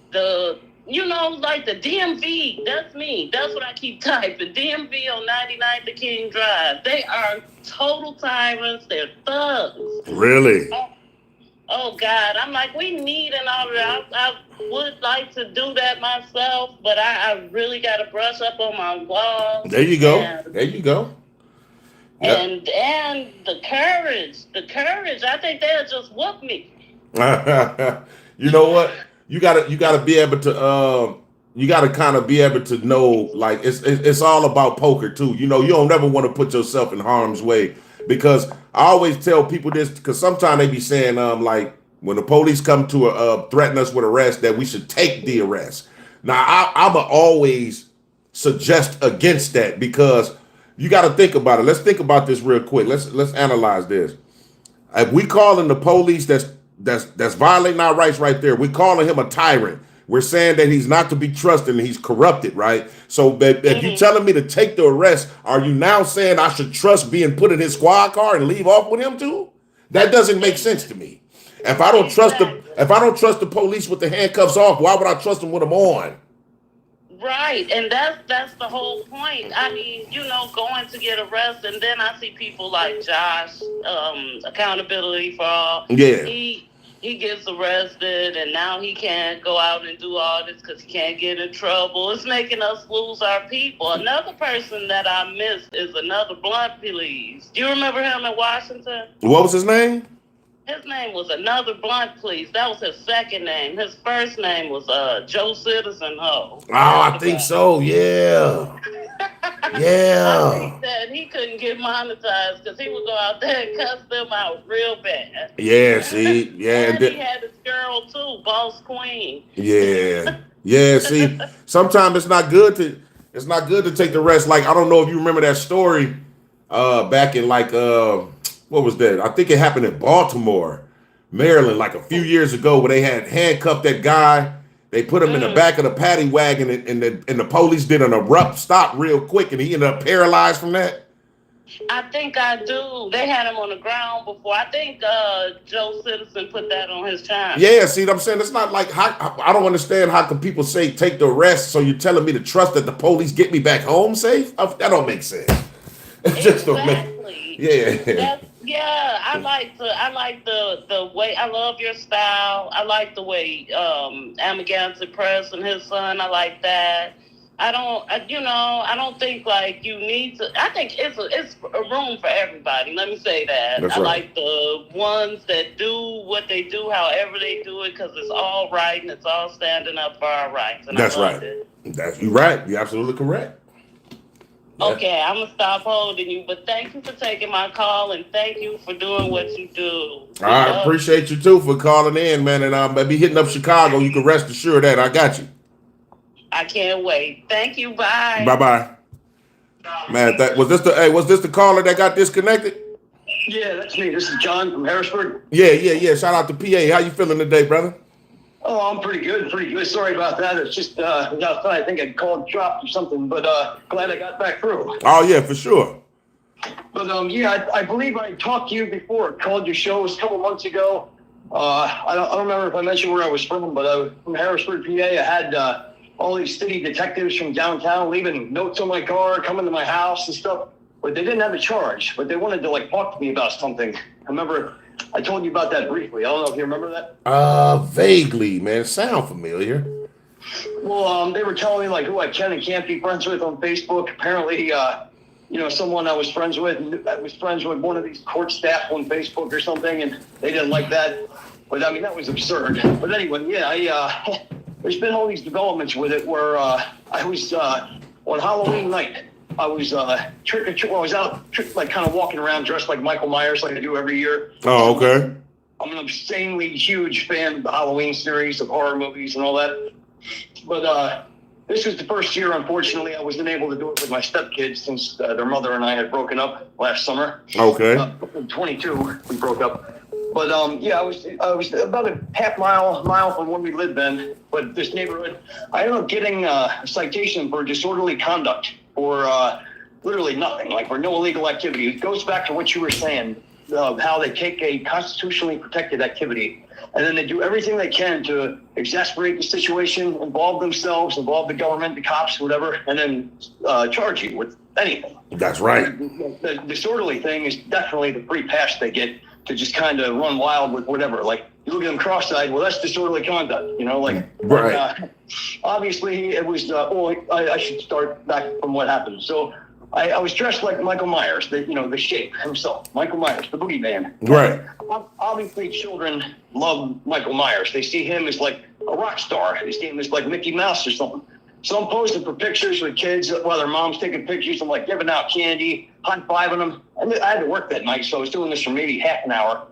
[SPEAKER 9] like the DMV, that's me. That's what I keep typing. DMV on 99th the King Drive. They are total tyrants. They're thugs.
[SPEAKER 1] Really?
[SPEAKER 9] Oh God. I'm like, we need an auditor. I would like to do that myself, but I really got to brush up on my laws.
[SPEAKER 1] There you go. Yep.
[SPEAKER 9] And the courage. I think they'll just whoop me.
[SPEAKER 1] You know what? You gotta be able to you gotta kind of be able to know, like, it's all about poker too. You don't never want to put yourself in harm's way, because I always tell people this, because sometimes they be saying like, when the police come to threaten us with arrest, that we should take the arrest. Now I'ma always suggest against that, because you got to think about it. Let's think about this real quick. Let's analyze this. If we calling the police that's violating our rights right there, we're calling him a tyrant. We're saying that he's not to be trusted and he's corrupted, right? So if you're telling me to take the arrest, are you now saying I should trust being put in his squad car and leave off with him too? That doesn't make sense to me. If I don't trust the police with the handcuffs off, why would I trust them with them on?
[SPEAKER 9] Right, and that's the whole point. I mean, going to get arrested, and then I see people like Josh, Accountability for All.
[SPEAKER 1] Yeah.
[SPEAKER 9] He gets arrested, and now he can't go out and do all this because he can't get in trouble. It's making us lose our people. Another person that I miss is another Blunt Police. Do you remember him in Washington?
[SPEAKER 1] What was his name?
[SPEAKER 9] His name was Another Blunt Police. That was his second name. His first name was Joe Citizen Ho.
[SPEAKER 1] Oh, I think so. Yeah. Yeah.
[SPEAKER 9] I think that he couldn't get monetized because he would go out there and cuss them out real bad.
[SPEAKER 1] Yeah, see, yeah.
[SPEAKER 9] And he had his girl too, Boss Queen.
[SPEAKER 1] Yeah. Yeah, see, sometimes it's not good to take the rest. Like, I don't know if you remember that story back in, like, what was that? I think it happened in Baltimore, Maryland, like a few years ago, where they had handcuffed that guy. They put him in the back of the paddy wagon, and the police did an abrupt stop real quick, and he ended up paralyzed from that.
[SPEAKER 9] I think I do. They had him on the ground before. I think Joe Citizen put that on his channel.
[SPEAKER 1] Yeah, see what I'm saying? It's not like, I don't understand how can people say take the arrest, so you're telling me to trust that the police get me back home safe? That don't make sense. Just to make,
[SPEAKER 9] Exactly.
[SPEAKER 1] yeah.
[SPEAKER 9] Yeah, I like the way, I love your style. I like the way Amagansett Press and his son, I like that. I don't think like you need to. I think it's a room for everybody. Let me say that.
[SPEAKER 1] That's
[SPEAKER 9] I
[SPEAKER 1] right.
[SPEAKER 9] like the ones that do what they do, however they do it, because it's all right and it's all standing up for our rights, and
[SPEAKER 1] That's
[SPEAKER 9] I love
[SPEAKER 1] right.
[SPEAKER 9] it.
[SPEAKER 1] You're right. You're absolutely correct. Yeah.
[SPEAKER 9] Okay, I'm gonna stop holding you, but thank you for taking my call and thank you for doing what you do.
[SPEAKER 1] I appreciate you too for calling in, man. And I'll be hitting up Chicago. You can rest assured that I got you.
[SPEAKER 9] I can't wait. Thank you. Bye.
[SPEAKER 1] Bye bye. Man, was this the caller that got disconnected?
[SPEAKER 8] Yeah, that's me. This is John from Harrisburg.
[SPEAKER 1] Yeah. Shout out to PA. How you feeling today, brother?
[SPEAKER 8] Oh, I'm pretty good. Sorry about that. It's just I think I called dropped or something, but glad I got back through.
[SPEAKER 1] Oh yeah, for sure.
[SPEAKER 8] But I believe I talked to you before. Called your shows a couple months ago. I don't remember if I mentioned where I was from, but I was from Harrisburg, PA. I had all these city detectives from downtown leaving notes on my car, coming to my house and stuff. But they didn't have a charge. But they wanted to like talk to me about something. I remember I told you about that briefly. I don't know if you remember that.
[SPEAKER 1] Vaguely, man. Sound familiar.
[SPEAKER 8] Well, they were telling me like who I can and can't be friends with on Facebook. Apparently, someone I was friends with one of these court staff on Facebook or something, and they didn't like that. But I mean, that was absurd. But anyway, yeah, there's been all these developments with it where I was on Halloween night. I was trick or treat. Well, I was out like kind of walking around dressed like Michael Myers, like I do every year.
[SPEAKER 1] Oh, okay.
[SPEAKER 8] I'm an insanely huge fan of the Halloween series of horror movies and all that. But this was the first year, unfortunately, I wasn't able to do it with my stepkids since their mother and I had broken up last summer.
[SPEAKER 1] Okay.
[SPEAKER 8] 22, we broke up. But I was about a half mile from where we lived then. But this neighborhood, I ended up getting a citation for disorderly conduct for literally nothing, like for no illegal activity. It goes back to what you were saying, how they take a constitutionally protected activity and then they do everything they can to exasperate the situation, involve themselves, involve the government, the cops, whatever, and then charge you with anything.
[SPEAKER 1] That's right.
[SPEAKER 8] The disorderly thing is definitely the free pass they get to just kind of run wild with whatever. Like, you look at them cross-eyed, well, that's disorderly conduct,
[SPEAKER 1] Right.
[SPEAKER 8] Obviously, it was, I should start back from what happened. So I was dressed like Michael Myers, the shape himself, Michael Myers, the boogeyman.
[SPEAKER 1] Right.
[SPEAKER 8] Obviously, children love Michael Myers. They see him as like a rock star. They see him as like Mickey Mouse or something. So I'm posting for pictures with kids while their mom's taking pictures. I'm like giving out candy, high-fiving them. And I had to work that night, so I was doing this for maybe half an hour.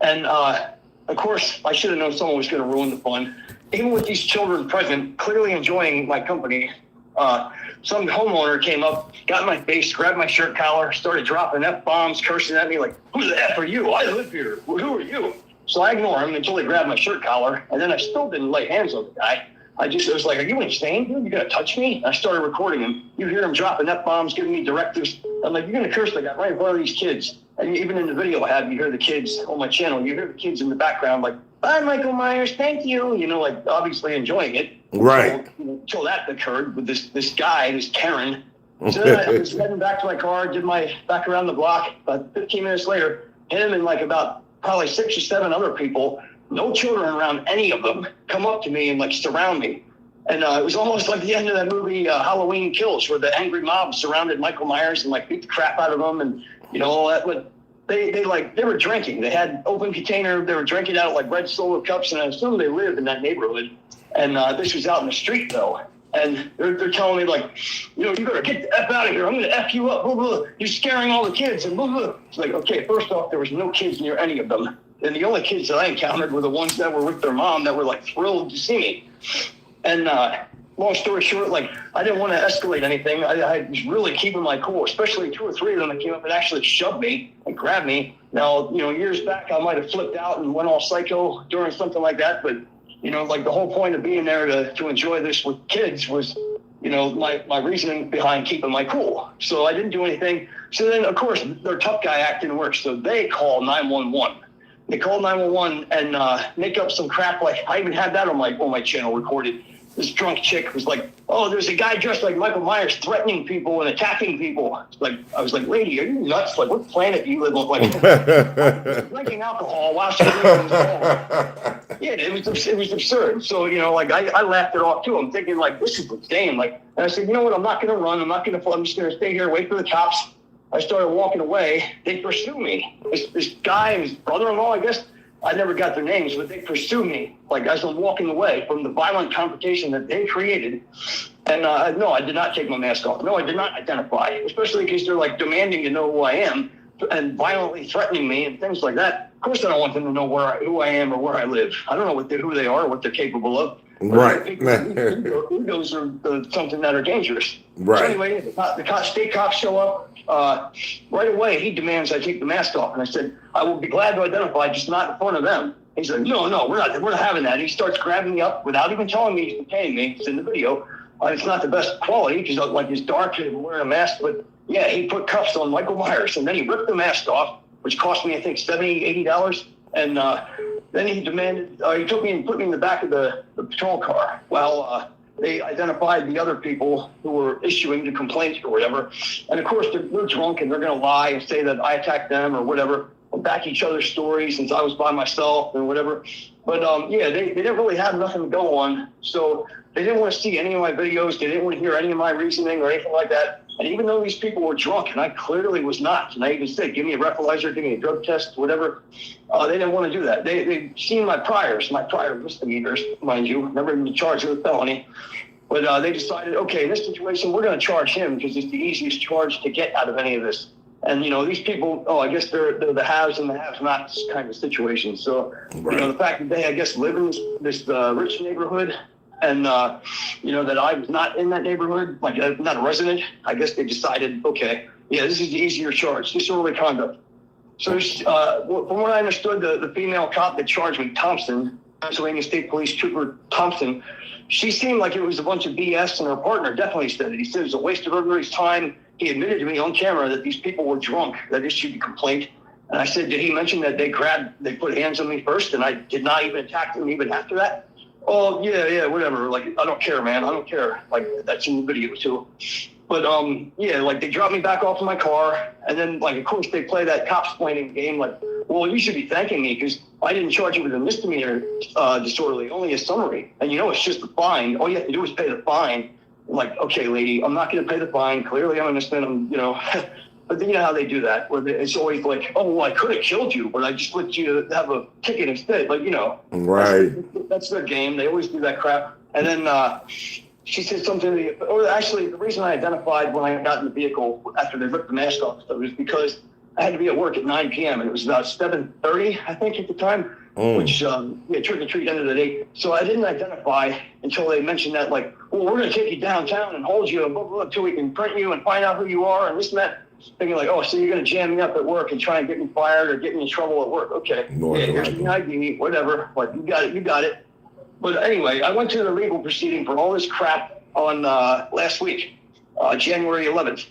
[SPEAKER 8] And of course, I should have known someone was going to ruin the fun. Even with these children present, clearly enjoying my company, some homeowner came up, got in my face, grabbed my shirt collar, started dropping F-bombs, cursing at me like, "Who the F are you? I live here. Well, who are you?" So I ignore him until he grabbed my shirt collar, and then I still didn't lay hands on the guy. I was like, "Are you insane, dude? You gonna touch me?" And I started recording him. You hear him dropping F-bombs, giving me directives. I'm like, "You're gonna curse the guy right in front of these kids." And even in the video I have, you hear the kids on my channel, you hear the kids in the background like, "Bye, Michael Myers, thank you." Like obviously enjoying it.
[SPEAKER 1] Right.
[SPEAKER 8] So, until that occurred with this guy, this Karen. So then I was heading back to my car, did my back around the block. About 15 minutes later, him and like about probably 6 or 7 other people, no children around any of them, come up to me and like surround me. And it was almost like the end of that movie Halloween Kills, where the angry mob surrounded Michael Myers and like beat the crap out of him and all that. But they were drinking. They had open container. They were drinking out of like red Solo cups, and I assume they lived in that neighborhood. And this was out in the street though. And they're telling me like, you better get the F out of here. I'm going to F you up. Blah, blah. You're scaring all the kids. And blah, blah. It's like, okay, first off, there was no kids near any of them. And the only kids that I encountered were the ones that were with their mom that were like thrilled to see me. And long story short, like I didn't want to escalate anything. I was really keeping my cool, especially 2 or 3 of them that came up and actually shoved me and grabbed me. Now, years back, I might have flipped out and went all psycho during something like that. But, like the whole point of being there to enjoy this with kids was, my reasoning behind keeping my cool. So I didn't do anything. So then, of course, their tough guy acting works. So they call 911. They call 911 and make up some crap. Like I even had that on my channel recorded. this drunk chick was like, "Oh, there's a guy dressed like Michael Myers threatening people and attacking people." Like, I was like, "Lady, are you nuts? Like, what planet do you live on?" Like, drinking alcohol while she was yeah, it was absurd. So, you know, like I laughed it off too. I'm thinking like, this is insane. Like, and I said, you know what? I'm not going to run. I'm just going to stay here, wait for the cops. I started walking away. They pursued me. This guy and his brother-in-law, I guess, I never got their names, but they pursued me, like, as I'm walking away from the violent confrontation that they created. And no, I did not take my mask off. No, I did not identify, especially because they're, like, demanding to know who I am and violently threatening me and things like that. Of course I don't want them to know who I am or where I live. I don't know who they are or what they're capable of.
[SPEAKER 1] Right.
[SPEAKER 8] Egos are something that are dangerous.
[SPEAKER 1] Right.
[SPEAKER 8] So anyway, the state cops show up. Right away, he demands I take the mask off. And I said, I will be glad to identify, just not in front of them. He's like, no, we're not having that. He starts grabbing me up without even telling me he's paying me. It's in the video. It's not the best quality because like it's dark and wearing a mask. But yeah, he put cuffs on Michael Myers and then he ripped the mask off, which cost me, I think, $70, $80. And then he demanded, he took me and put me in the back of the patrol car while they identified the other people who were issuing the complaints or whatever. And of course, they're drunk and they're going to lie and say that I attacked them or whatever, or back each other's stories since I was by myself or whatever. But yeah, they didn't really have nothing to go on. So they didn't want to see any of my videos. They didn't want to hear any of my reasoning or anything like that. And even though these people were drunk, and I clearly was not, and I even said, give me a breathalyzer, give me a drug test, whatever, they didn't want to do that. They've seen my prior misdemeanors, mind you, never even charged with a felony. But they decided, okay, in this situation, we're going to charge him because it's the easiest charge to get out of any of this. And, you know, these people, I guess they're the haves and the have-nots kind of situation. So, right. You know, the fact that they, I guess, live in this rich neighborhood, and, you know, that I was not in that neighborhood, like not a resident, I guess they decided, okay, yeah, this is the easier charge, disorderly conduct. So from what I understood, the female cop that charged me, Thompson, Pennsylvania State Police Trooper Thompson, she seemed like it was a bunch of BS, and her partner definitely said it. He said it was a waste of everybody's time. He admitted to me on camera that these people were drunk that issued the complaint. And I said, did he mention that they put hands on me first, and I did not even attack them even after that? Oh, yeah, whatever. Like, I don't care, man. I don't care. Like, that's in the video, too. But, yeah, like, they dropped me back off in my car. And then, like, of course, they play that cops-planning game. Like, well, you should be thanking me because I didn't charge you with a misdemeanor disorderly, only a summary. And, you know, it's just a fine. All you have to do is pay the fine. I'm like, okay, lady, I'm not going to pay the fine. Clearly, I'm innocent. You know. But you know how they do that, where it's always like, oh, well, I could have killed you, but I just let you have a ticket instead. Like, you know.
[SPEAKER 1] Right.
[SPEAKER 8] That's their game. They always do that crap. And then she said something to me. Or actually, the reason I identified when I got in the vehicle after they ripped the mask off was because I had to be at work at 9 p.m. and it was about 7:30, I think, at the time, which, trick or treat ended at 8. So I didn't identify until they mentioned that, like, well, we're going to take you downtown and hold you until we can print you and find out who you are and this and that. Thinking like, oh, so you're going to jam me up at work and try and get me fired or get me in trouble at work. Okay. Here's the ID, whatever. Like, you got it. But anyway, I went to the legal proceeding for all this crap on last week, January 11th.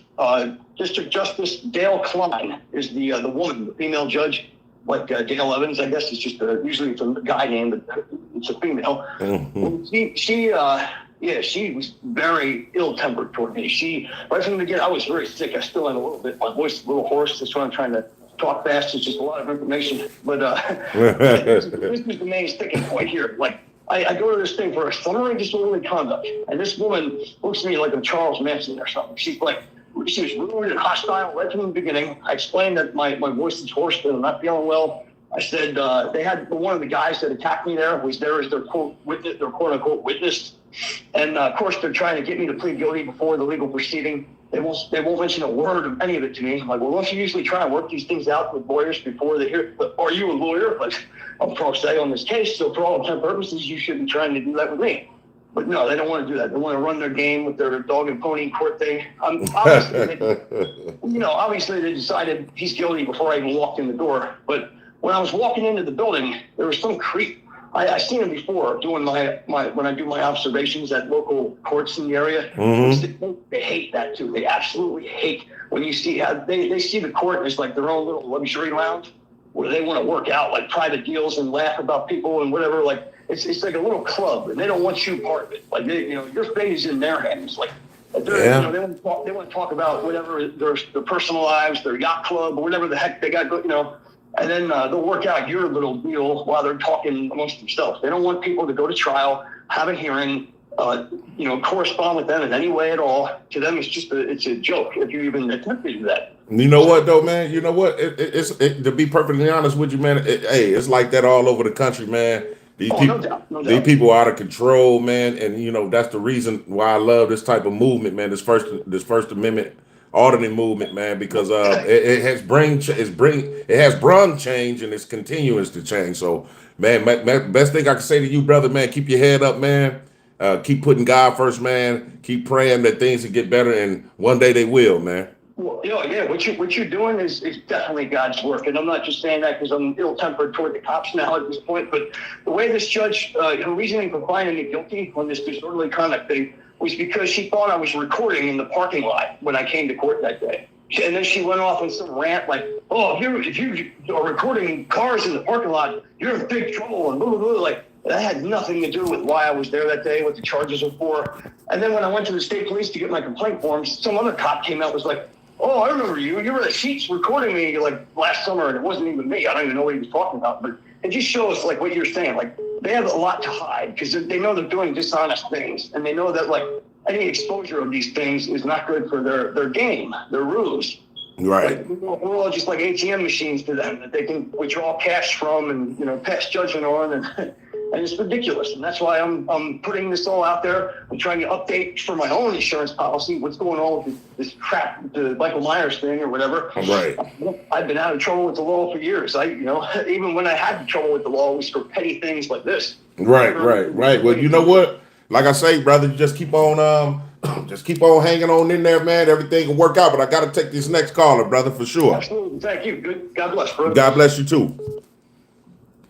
[SPEAKER 8] District Justice Dale Klein is the woman, the female judge. Like Dale Evans, I guess it's just usually it's a guy name, but it's a female. Mm-hmm. She was very ill-tempered toward me. Right from the beginning, I was very sick. I still am a little bit. My voice is a little hoarse. That's why I'm trying to talk fast. It's just a lot of information. But this is the main sticking point here. Like, I go to this thing for a summary disorderly conduct, and this woman looks at me like I'm Charles Manson or something. She was rude and hostile right from the beginning. I explained that my voice is hoarse and I'm not feeling well. I said they had one of the guys that attacked me there was there as their quote witness, their quote unquote witness, and of course they're trying to get me to plead guilty before the legal proceeding. They won't mention a word of any of it to me. I'm like, well, don't you usually try and work these things out with lawyers before they hear? Are you a lawyer? Like, I'm pro se on this case, so for all intents and purposes, you should be trying to do that with me. But no, they don't want to do that. They want to run their game with their dog and pony court thing. Obviously they decided he's guilty before I even walked in the door. But when I was walking into the building, there was some creep. I seen him before doing when I do my observations at local courts in the area. Mm-hmm. They hate that too. They absolutely hate when you see how they see the court as like their own little luxury lounge. where they want to work out like private deals and laugh about people and whatever. Like it's like a little club, and they don't want you part of it. Like your fate is in their hands. Like
[SPEAKER 1] Yeah.
[SPEAKER 8] they want to talk about whatever their personal lives, their yacht club, or whatever the heck they got. And then they'll work out your little deal while they're talking amongst themselves. They don't want people to go to trial, have a hearing, correspond with them in any way at all. To them, it's a joke if you even attempt to do that.
[SPEAKER 1] You know what though, man? You know what? It's to be perfectly honest with you, man. It's like that all over the country, man. These people,
[SPEAKER 8] No doubt.
[SPEAKER 1] these people are out of control, man. And that's the reason why I love this type of movement, man. This First Amendment auditing movement, man, because it has brung change and it's continuous to change. So, man, best thing I can say to you, brother, man, keep your head up, man. Keep putting God first, man. Keep praying that things will get better, and one day they will, man.
[SPEAKER 8] Well, what you're doing is definitely God's work, and I'm not just saying that because I'm ill-tempered toward the cops now at this point. But the way this judge, her reasoning for finding me guilty on this disorderly conduct thing was because she thought I was recording in the parking lot when I came to court that day. And then she went off on some rant like, "Oh, if you are recording cars in the parking lot, you're in big trouble," and blah blah blah. Like that had nothing to do with why I was there that day, what the charges were for. And then when I went to the state police to get my complaint forms, some other cop came out and was like, "Oh, I remember you. You were at Sheets recording me like last summer, and it wasn't even me. I don't even know what he was talking about." But it just shows like what you're saying. Like they have a lot to hide because they know they're doing dishonest things, and they know that like any exposure of these things is not good for their game, their ruse.
[SPEAKER 1] Right.
[SPEAKER 8] Like, we're all just like ATM machines to them that they can withdraw cash from and pass judgment on, and it's ridiculous. And that's why I'm putting this all out there. I'm trying to update for my own insurance policy what's going on with this crap, the Michael Myers thing or whatever.
[SPEAKER 1] Right.
[SPEAKER 8] I've been out of trouble with the law for years. Even when I had trouble with the law, it was for petty things like this.
[SPEAKER 1] Right. Well, you know what? Like I say, brother, just keep on hanging on in there, man. Everything will work out. But I got to take this next caller, brother, for sure.
[SPEAKER 8] Absolutely. Thank you. Good. God bless, bro.
[SPEAKER 1] God bless you too.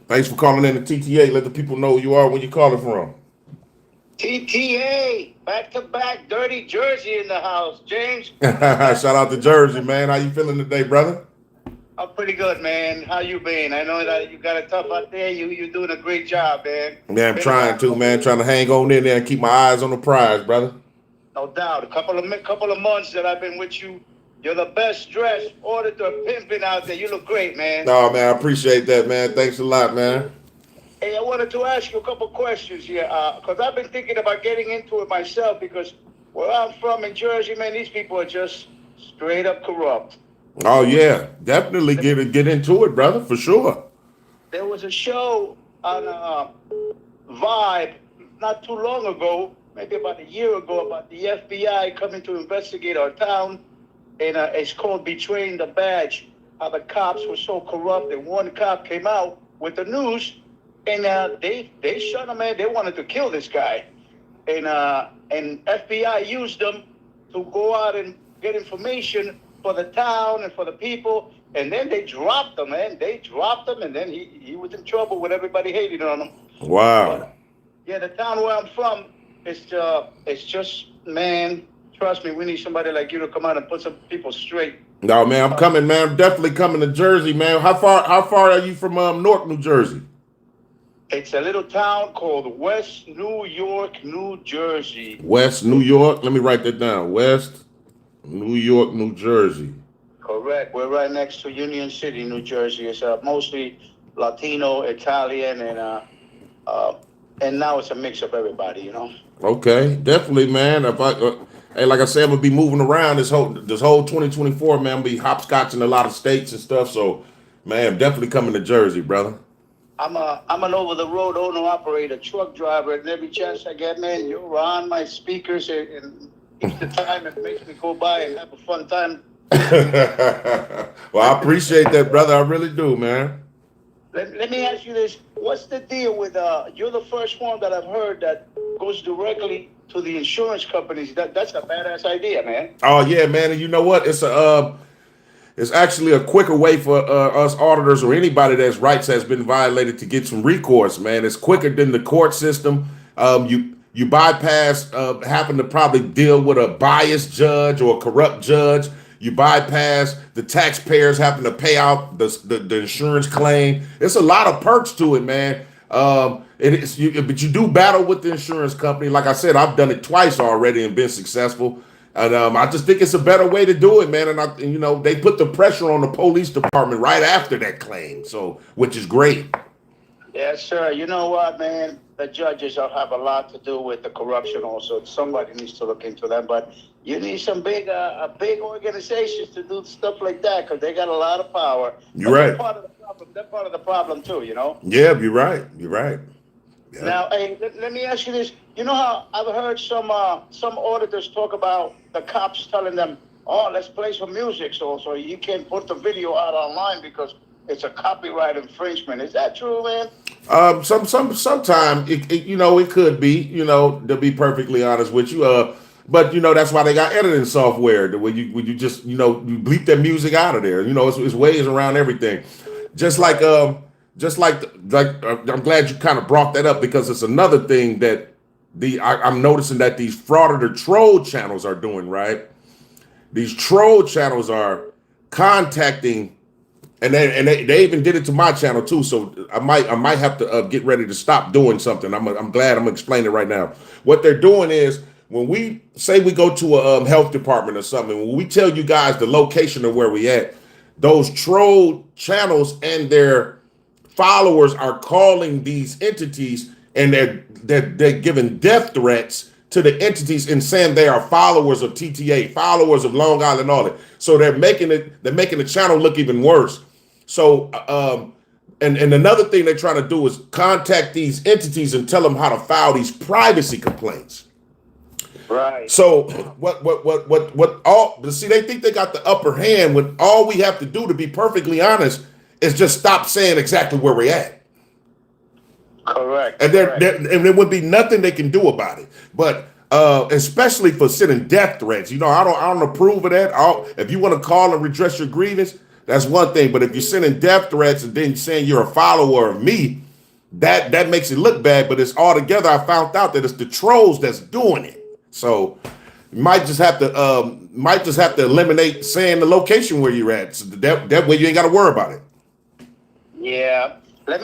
[SPEAKER 1] Thanks for calling in to TTA. Let the people know who you are, where you calling from.
[SPEAKER 7] TTA, back-to-back dirty Jersey in the house. James?
[SPEAKER 1] Shout out to Jersey, man. How you feeling today, brother?
[SPEAKER 7] I'm pretty good, man. How you been? I know that you got it tough out there. You're doing a great job, man.
[SPEAKER 1] Man, I'm trying to hang on in there and keep my eyes on the prize, brother.
[SPEAKER 7] No doubt. A couple of months that I've been with you, you're the best dressed auditor pimping out there. You look great, man.
[SPEAKER 1] No, man, I appreciate that, man. Thanks a lot, man.
[SPEAKER 7] Hey, I wanted to ask you a couple questions here, because I've been thinking about getting into it myself, because where I'm from in Jersey, man, these people are just straight up corrupt.
[SPEAKER 1] Oh yeah, definitely get into it, brother, for sure.
[SPEAKER 7] There was a show on Vibe not too long ago, maybe about a year ago, about the FBI coming to investigate our town, and it's called Betraying the Badge. How the cops were so corrupt, and one cop came out with the news, and they shot him, man. They wanted to kill this guy, and FBI used them to go out and get information for the town and for the people, and then they dropped him, man. They dropped him, and then he was in trouble with everybody hating on him.
[SPEAKER 1] Wow.
[SPEAKER 7] But, yeah, the town where I'm from, it's just, man, trust me, we need somebody like you to come out and put some people straight.
[SPEAKER 1] No, man, I'm coming, man. I'm definitely coming to Jersey, man. How far are you from Newark, New Jersey?
[SPEAKER 7] It's a little town called West New York, New Jersey.
[SPEAKER 1] West New York? Let me write that down. West New York, New Jersey.
[SPEAKER 7] Correct. We're right next to Union City, New Jersey. It's mostly Latino, Italian, and now it's a mix of everybody, you know.
[SPEAKER 1] Okay, definitely, man. Hey, like I said, I'm gonna be moving around this whole 2024, man. I'm gonna be hopscotching a lot of states and stuff. So, man, I'm definitely coming to Jersey, brother.
[SPEAKER 7] I'm an over-the-road owner-operator, truck driver, and every chance I get, man, you're on my speakers, and it's the time it makes me go by and have a fun time.
[SPEAKER 1] Well, I appreciate that, brother. I really do, man.
[SPEAKER 7] Let me ask you this. What's the deal with, you're the first one that I've heard that goes directly to the insurance companies. That's a badass idea, man.
[SPEAKER 1] Oh, yeah, man. And you know what? It's actually a quicker way for us auditors or anybody that's rights has been violated to get some recourse, man. It's quicker than the court system. You bypass having to probably deal with a biased judge or a corrupt judge. You bypass the taxpayers having to pay out the insurance claim. It's a lot of perks to it, man. But you do battle with the insurance company. Like I said, I've done it twice already and been successful. And I just think it's a better way to do it, man. And they put the pressure on the police department right after that claim, so which is great.
[SPEAKER 10] Yes, sir. You know what, man? The judges have a lot to do with the corruption also. Somebody needs to look into that. But you need some big organizations to do stuff like that because they got a lot of power.
[SPEAKER 1] You're right.
[SPEAKER 10] They're part of the problem too, you know?
[SPEAKER 1] Yeah, you're right. You're right. Yeah.
[SPEAKER 10] Now, hey, let me ask you this. You know how I've heard some auditors talk about the cops telling them, oh, let's play some music so you can't put the video out online because it's a copyright infringement. Is that true, man?
[SPEAKER 1] Sometimes it could be, to be perfectly honest with you. But that's why they got editing software where you just you bleep that music out of there. It's ways around everything. Just like I'm glad you kind of brought that up because it's another thing that I'm noticing that these frauditor troll channels are doing, right? These troll channels are contacting. And they even did it to my channel too, so I might have to get ready to stop doing something. I'm glad I'm explaining it right now. What they're doing is when we say we go to a health department or something, when we tell you guys the location of where we at, those troll channels and their followers are calling these entities and they're giving death threats to the entities and saying they are followers of TTA, followers of Long Island Audit. So they're making the channel look even worse. So, and another thing they're trying to do is contact these entities and tell them how to file these privacy complaints.
[SPEAKER 10] Right.
[SPEAKER 1] So they think they got the upper hand when all we have to do, to be perfectly honest, is just stop saying exactly where we're at.
[SPEAKER 10] Correct.
[SPEAKER 1] And there would be nothing they can do about it. But especially for sending death threats, I don't approve of that. If you want to call and redress your grievance, that's one thing. But if you're sending death threats and then saying you're a follower of me, that makes it look bad. But it's all together. I found out that it's the trolls that's doing it. So you might just have to eliminate saying the location where you're at. So that way you ain't got to worry about it.
[SPEAKER 10] Yeah. Let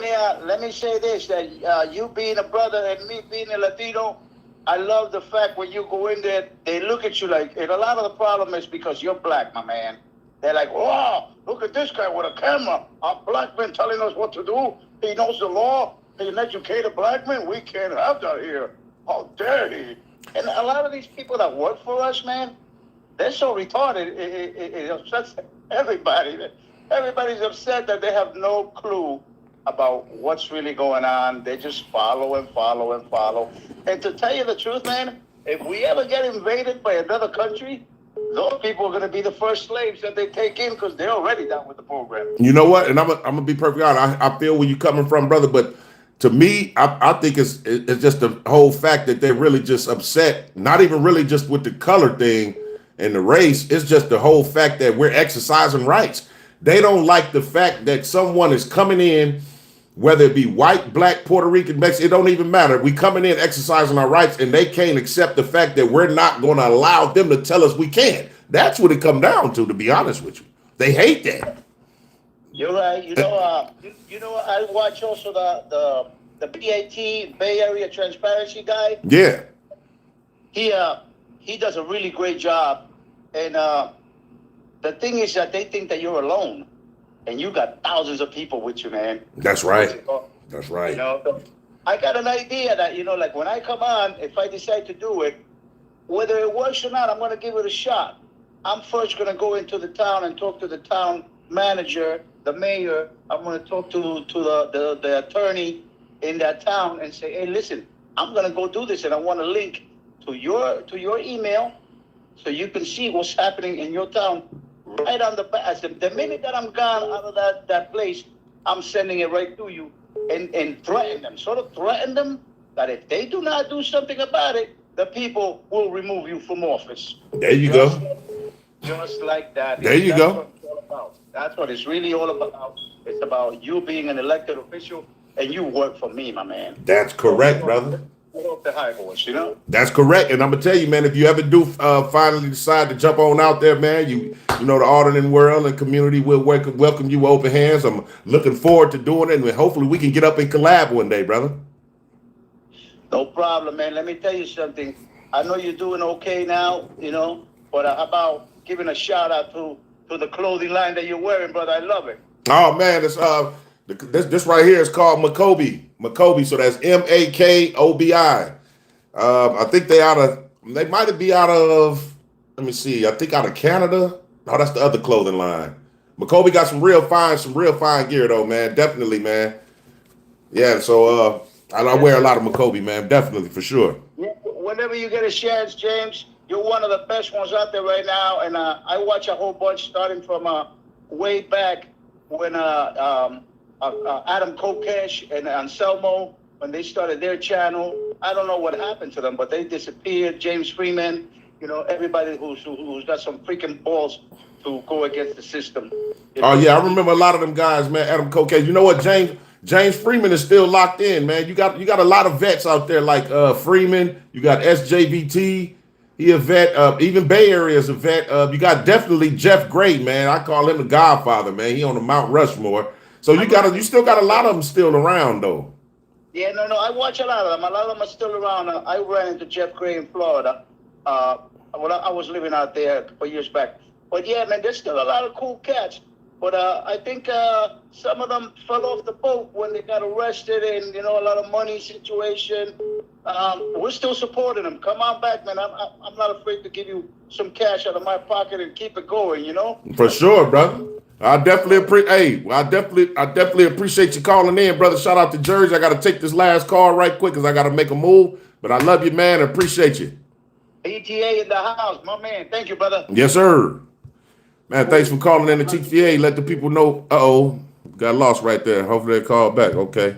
[SPEAKER 10] me say this, that you being a brother and me being a Latino, I love the fact when you go in there, they look at you like, and a lot of the problem is because you're black, my man. They're like, wow, look at this guy with a camera. A black man telling us what to do. He knows the law. He's an educated black man. We can't have that here. How dare he? And a lot of these people that work for us, man, they're so retarded. It upsets everybody. Everybody's upset that they have no clue about what's really going on. They just follow and follow and follow. And to tell you the truth, man, if we ever get invaded by another country, those people are going to be the first slaves that they take in because they're already down with the program.
[SPEAKER 1] You know what? And I'm gonna be perfectly honest. I feel where you're coming from, brother. But to me, I think it's just the whole fact that they're really just upset. Not even really just with the color thing and the race. It's just the whole fact that we're exercising rights. They don't like the fact that someone is coming in, whether it be white, black, Puerto Rican, Mexican, it don't even matter. We coming in exercising our rights, and they can't accept the fact that we're not going to allow them to tell us we can't. That's what it come down to be honest with you. They hate that.
[SPEAKER 10] You're right. You know, I watch also the BAT, Bay Area Transparency guy.
[SPEAKER 1] Yeah.
[SPEAKER 10] He does a really great job. And the thing is that they think that you're alone. And you got thousands of people with you, man.
[SPEAKER 1] That's right. That's right.
[SPEAKER 10] I got an idea that, like when I come on, if I decide to do it, whether it works or not, I'm going to give it a shot. I'm first going to go into the town and talk to the town manager, the mayor. I'm going to talk to the attorney in that town and say, hey, listen, I'm going to go do this, and I want to link to your email so you can see what's happening in your town. Right on the back. The minute that I'm gone out of that place, I'm sending it right to you and threaten them. Sort of threaten them that if they do not do something about it, the people will remove you from office.
[SPEAKER 1] There you go.
[SPEAKER 10] Just like that.
[SPEAKER 1] There you go.
[SPEAKER 10] What it's all about. That's what it's really all about. It's about you being an elected official and you work for me, my man.
[SPEAKER 1] That's correct, brother.
[SPEAKER 10] Get off the high horse, you know?
[SPEAKER 1] That's correct. And I'm gonna tell you, man, if you ever do finally decide to jump on out there, man, you know the auditing world and community will welcome you with open hands. I'm looking forward to doing it, and hopefully we can get up and collab one day, brother.
[SPEAKER 10] No problem, man. Let me tell you something. I know you're doing okay now, you know, but how about giving a shout out to the clothing line that you're wearing, brother? I love it.
[SPEAKER 1] Oh man, it's this right here is called Makobi. Makobi, so that's Makobi. I think they might be out of, let me see, I think out of Canada. No, that's the other clothing line. Makobi got some real fine gear though, man. Definitely, man. Yeah, so I wear a lot of Makobi, man. Definitely, for sure.
[SPEAKER 10] Yeah, whenever you get a chance, James, you're one of the best ones out there right now. And I watch a whole bunch starting from way back when Adam Kokesh and Anselmo, when they started their channel. I don't know what happened to them, but they disappeared. James Freeman, you know, everybody who's got some freaking balls to go against the system.
[SPEAKER 1] Oh yeah, I remember a lot of them guys, man. Adam Kokesh. You know what, James Freeman is still locked in, man. You got a lot of vets out there like Freeman. You got SJVT. He a vet. Even Bay Area is a vet. You got definitely Jeff Gray, man. I call him the Godfather, man. He on the Mount Rushmore. So you still got a lot of them still around though.
[SPEAKER 10] Yeah, no, I watch a lot of them. A lot of them are still around. I ran into Jeff Gray in Florida. I was living out there a couple years back. But yeah, man, there's still a lot of cool cats. But I think some of them fell off the boat when they got arrested and, you know, a lot of money situation. We're still supporting them. Come on back, man. I'm not afraid to give you some cash out of my pocket and keep it going, you know?
[SPEAKER 1] For sure, brother. I definitely appreciate you calling in, brother. Shout out to Jersey. I got to take this last call right quick because I got to make a move. But I love you, man. I appreciate you.
[SPEAKER 10] ETA in the house, my man. Thank you, brother.
[SPEAKER 1] Yes, sir. Man, thanks for calling in the TTA. Let the people know. Got lost right there. Hopefully they call back. Okay.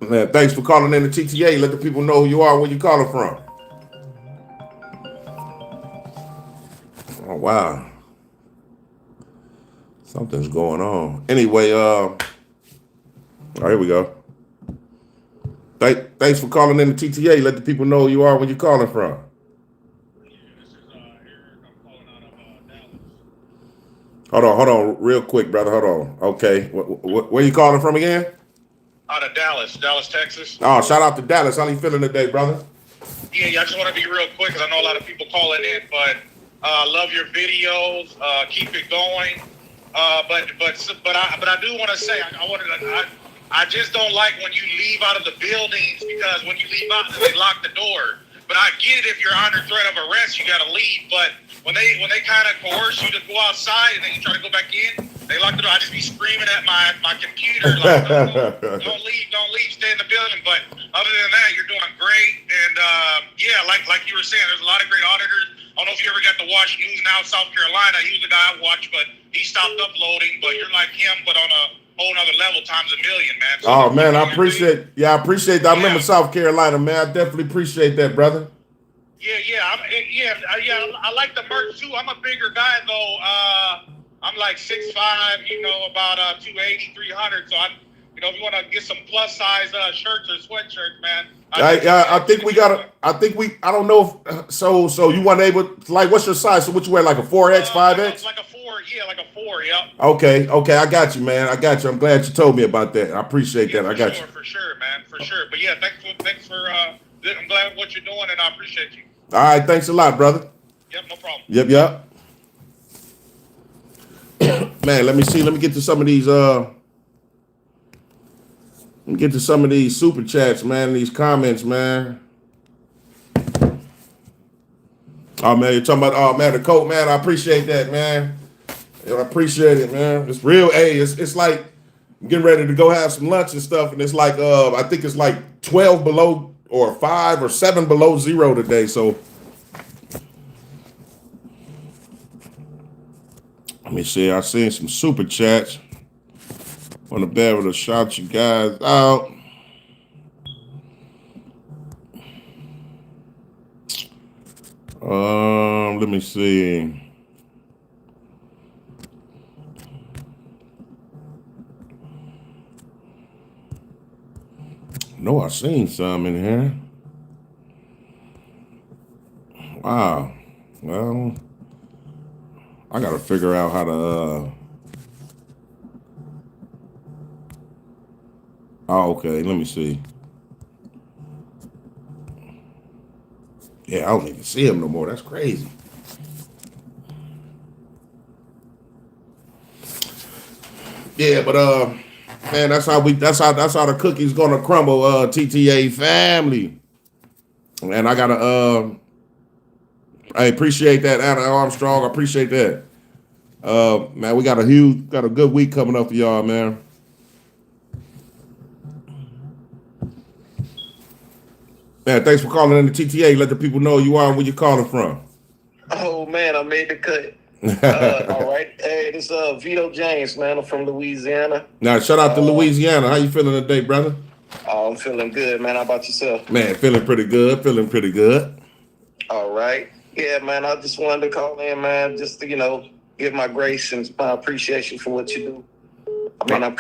[SPEAKER 1] Man, thanks for calling in the TTA. Let the people know who you are, where you calling from. Oh, wow. Something's going on. Anyway, all right, here we go. Thanks for calling in the TTA. Let the people know who you are, where you calling from.
[SPEAKER 11] This is Eric. I'm calling out of Dallas.
[SPEAKER 1] Hold on, real quick, brother. Hold on. Okay, where you calling from again?
[SPEAKER 11] Out of Dallas, Texas.
[SPEAKER 1] Oh, shout out to Dallas. How you feeling today, brother?
[SPEAKER 11] Yeah, I just want to be real quick because I know a lot of people calling in, but love your videos. Keep it going. But I do want to say I just don't like when you leave out of the buildings, because when you leave out, they lock the door. But I get it, if you're under threat of arrest, you got to leave. But when they kind of coerce you to go outside and then you try to go back in, they lock the door. I just be screaming at my computer like, don't leave, stay in the building. But other than that, you're doing great. And yeah, like you were saying, there's a lot of great auditors. I don't know if you ever got to watch News Now South Carolina. He was the guy I watched, but he stopped uploading. But you're like him, but on a whole nother level times a million, man. So
[SPEAKER 1] oh man, I appreciate that. I remember South Carolina, man. I definitely appreciate that, brother.
[SPEAKER 11] I like the merch too. I'm a bigger guy though. I'm like 6'5", about 280, 300. So if you want to get some plus size shirts or sweatshirts, man.
[SPEAKER 1] I don't know if so you weren't able, like, what's your size? So what you wear, like a 4X, 5X?
[SPEAKER 11] Like a 4, yeah.
[SPEAKER 1] Okay, I got you, man. I got you. I'm glad you told me about that. I appreciate that. I got you.
[SPEAKER 11] For sure, man. For sure. But yeah, thanks for I'm glad what you're doing, and I appreciate you.
[SPEAKER 1] All right, thanks a lot, brother.
[SPEAKER 11] Yep, no problem.
[SPEAKER 1] Yep. Man, let me see. Let me get to some of these super chats, man, these comments, man. Oh man, you're talking about the coat, man. I appreciate that, man. I appreciate it, man. It's real. Hey, it's like I'm getting ready to go have some lunch and stuff, and it's like I think it's like 12 below or 5 or 7 below zero today. So let me see. I seen some super chats. Want to be able to shout you guys out. Let me see. No, I seen some in here. Wow. Well, I gotta figure out how to. Oh, okay. Let me see. Yeah, I don't even see him no more. That's crazy. Yeah, but man, that's how the cookie's gonna crumble. TTA family, and I gotta I appreciate that, Anna Armstrong. I appreciate that. Man, we got a good week coming up for y'all, man. Man, thanks for calling in the TTA. Let the people know you are and where you're calling from.
[SPEAKER 12] Oh man, I made the cut. All right. Hey, this is Vito James, man. I'm from Louisiana.
[SPEAKER 1] Now, shout out to Louisiana. How you feeling today, brother?
[SPEAKER 12] Oh, I'm feeling good, man. How about yourself?
[SPEAKER 1] Man, feeling pretty good. Feeling pretty good.
[SPEAKER 12] All right. Yeah, man. I just wanted to call in, man, just to give my grace and my appreciation for what you do. I mean, I'm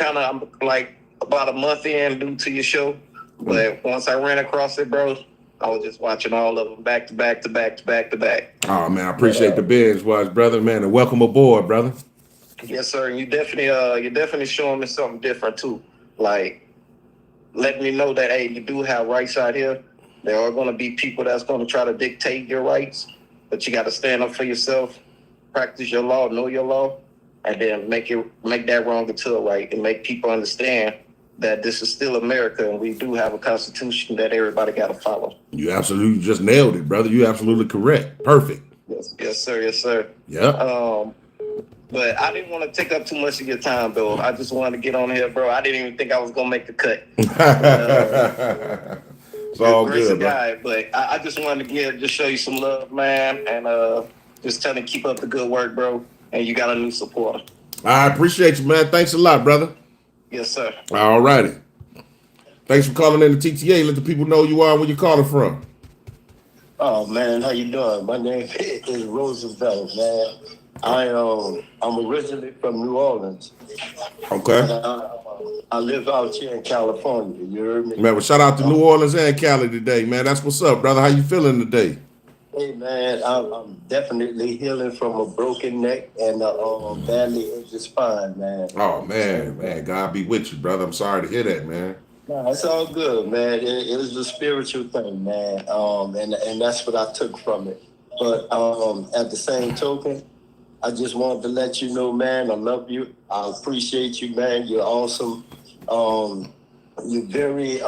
[SPEAKER 12] like about a month in due to your show, but once I ran across it, bro, I was just watching all of them back to back to back to back to back.
[SPEAKER 1] Oh man, I appreciate the binge watch, brother. Man, and welcome aboard, brother.
[SPEAKER 12] Yes, sir. And you're definitely showing me something different too. Like letting me know that hey, you do have rights out here. There are going to be people that's going to try to dictate your rights, but you got to stand up for yourself, practice your law, know your law, and then make that wrong into a right, and make people understand that this is still America and we do have a constitution that everybody got to follow.
[SPEAKER 1] You absolutely just nailed it, brother. You absolutely correct. Perfect.
[SPEAKER 12] Yes, sir. Yes, sir.
[SPEAKER 1] Yeah.
[SPEAKER 12] But I didn't want to take up too much of your time, though. I just wanted to get on here, bro. I didn't even think I was gonna make the cut.
[SPEAKER 1] It's all good, bro.
[SPEAKER 12] Guy, but I just wanted to just show you some love, man, and just tell you to keep up the good work, bro. And you got a new supporter.
[SPEAKER 1] I appreciate you, man. Thanks a lot, brother.
[SPEAKER 12] Yes, sir.
[SPEAKER 1] All righty. Thanks for calling in the TTA. Let the people know you are and where you're calling from.
[SPEAKER 13] Oh man, how you doing? My name is Roosevelt, man. I'm originally from New Orleans.
[SPEAKER 1] Okay.
[SPEAKER 13] I live out here in California. You heard me?
[SPEAKER 1] Man, well, shout out to New Orleans and Cali today, man. That's what's up, brother. How you feeling today?
[SPEAKER 13] Hey man, I'm definitely healing from a broken neck and a badly injured spine, man.
[SPEAKER 1] Oh man, God be with you, brother. I'm sorry to hear that, man.
[SPEAKER 13] No, it's all good, man. It was a spiritual thing, man. And that's what I took from it. But at the same token, I just wanted to let you know, man, I love you. I appreciate you, man. You're awesome. You're very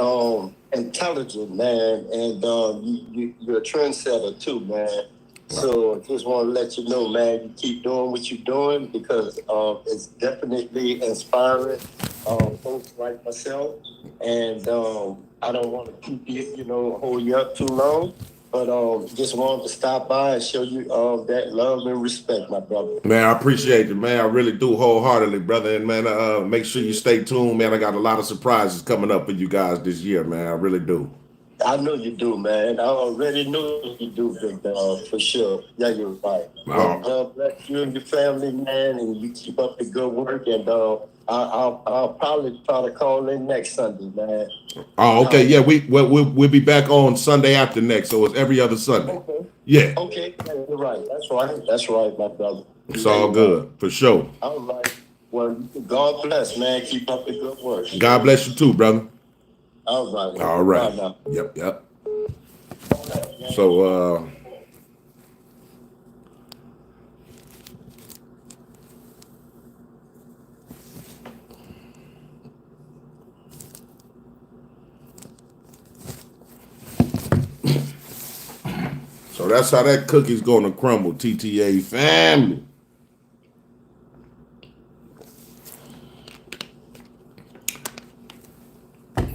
[SPEAKER 13] intelligent, man, and you're a trendsetter too, man. So I just want to let you know, man, you keep doing what you're doing because it's definitely inspiring folks like myself. And I don't want to keep you, hold you up too long. But just wanted to stop by and show you that love and respect, my brother.
[SPEAKER 1] Man, I appreciate you, man. I really do wholeheartedly, brother. And man, make sure you stay tuned, man. I got a lot of surprises coming up for you guys this year, man. I really do.
[SPEAKER 13] I know you do, man. I already know you do, big dog, for sure. Yeah, you're right. God bless you and your family, man, and you keep up the good work. And I'll probably try to call in next Sunday, man.
[SPEAKER 1] Oh, okay. Yeah, we'll be back on Sunday after next, so it's every other Sunday.
[SPEAKER 13] Okay.
[SPEAKER 1] Yeah.
[SPEAKER 13] Okay, you're right. That's right, my brother.
[SPEAKER 1] It's all good, for sure.
[SPEAKER 13] All right. Well, God bless, man. Keep up the good work.
[SPEAKER 1] God bless you too, brother.
[SPEAKER 13] All right.
[SPEAKER 1] All right. Yep. So, so that's how that cookie's gonna crumble, TTA family.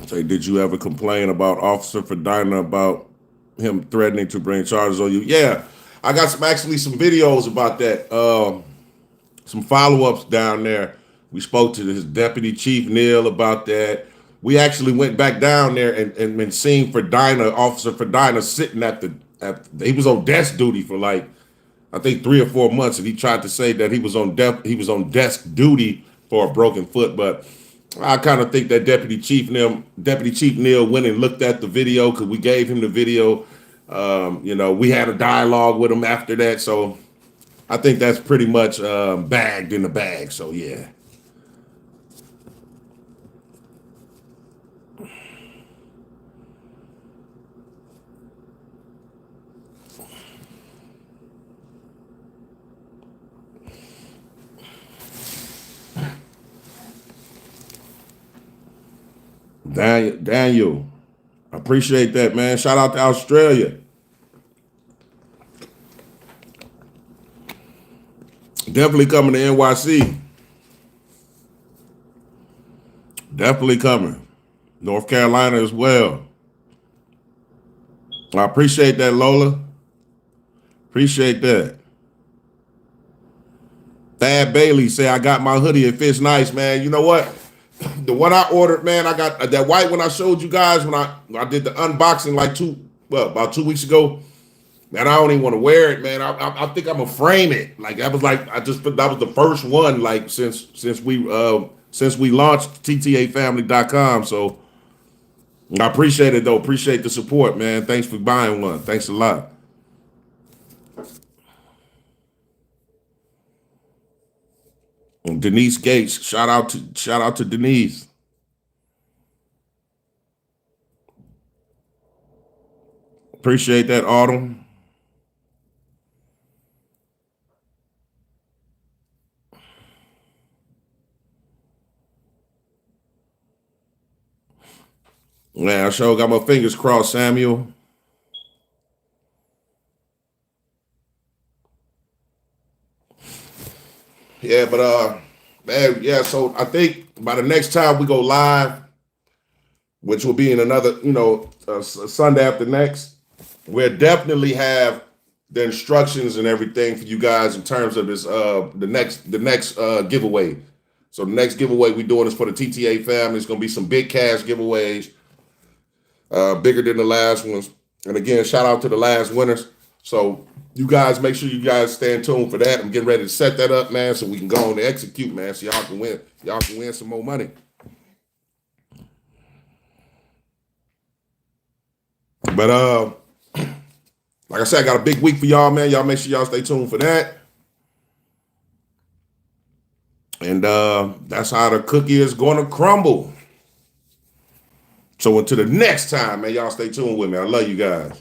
[SPEAKER 1] Say, did you ever complain about Officer Fedina about him threatening to bring charges on you? Yeah, I got some videos about that. Some follow-ups down there. We spoke to his deputy chief Neil about that. We actually went back down there and seen Officer Fedina sitting at he was on desk duty for like, I think 3 or 4 months, and he tried to say that he was on desk duty for a broken foot. But I kind of think that Deputy Chief Neal went and looked at the video because we gave him the video. We had a dialogue with him after that, so I think that's pretty much bagged in the bag. So yeah. Daniel, I appreciate that, man. Shout out to Australia. Definitely coming to NYC. Definitely coming. North Carolina as well. I appreciate that, Lola. Appreciate that. Thad Bailey say, I got my hoodie. It fits nice, man. You know what? The one I ordered, man, I got that white one I showed you guys when I did the unboxing about 2 weeks ago. Man, I don't even want to wear it, man. I think I'm gonna frame it. Like that was the first one, like since we launched TTAfamily.com. So I appreciate it though. Appreciate the support, man. Thanks for buying one. Thanks a lot. And Denise Gates, shout out to Denise. Appreciate that, Autumn. Man, I sure got my fingers crossed, Samuel. Yeah, but man, yeah, so I think by the next time we go live, which will be in another, Sunday after next, we'll definitely have the instructions and everything for you guys in terms of this the next giveaway. So the next giveaway we're doing is for the TTA family. It's gonna be some big cash giveaways, bigger than the last ones. And again, shout out to the last winners. So you guys make sure you guys stay in tune for that. I'm getting ready to set that up, man, so we can go on and execute, man, so y'all can win. Y'all can win some more money. But like I said, I got a big week for y'all, man. Y'all make sure y'all stay tuned for that. And that's how the cookie is going to crumble. So until the next time, man, y'all stay tuned with me. I love you guys.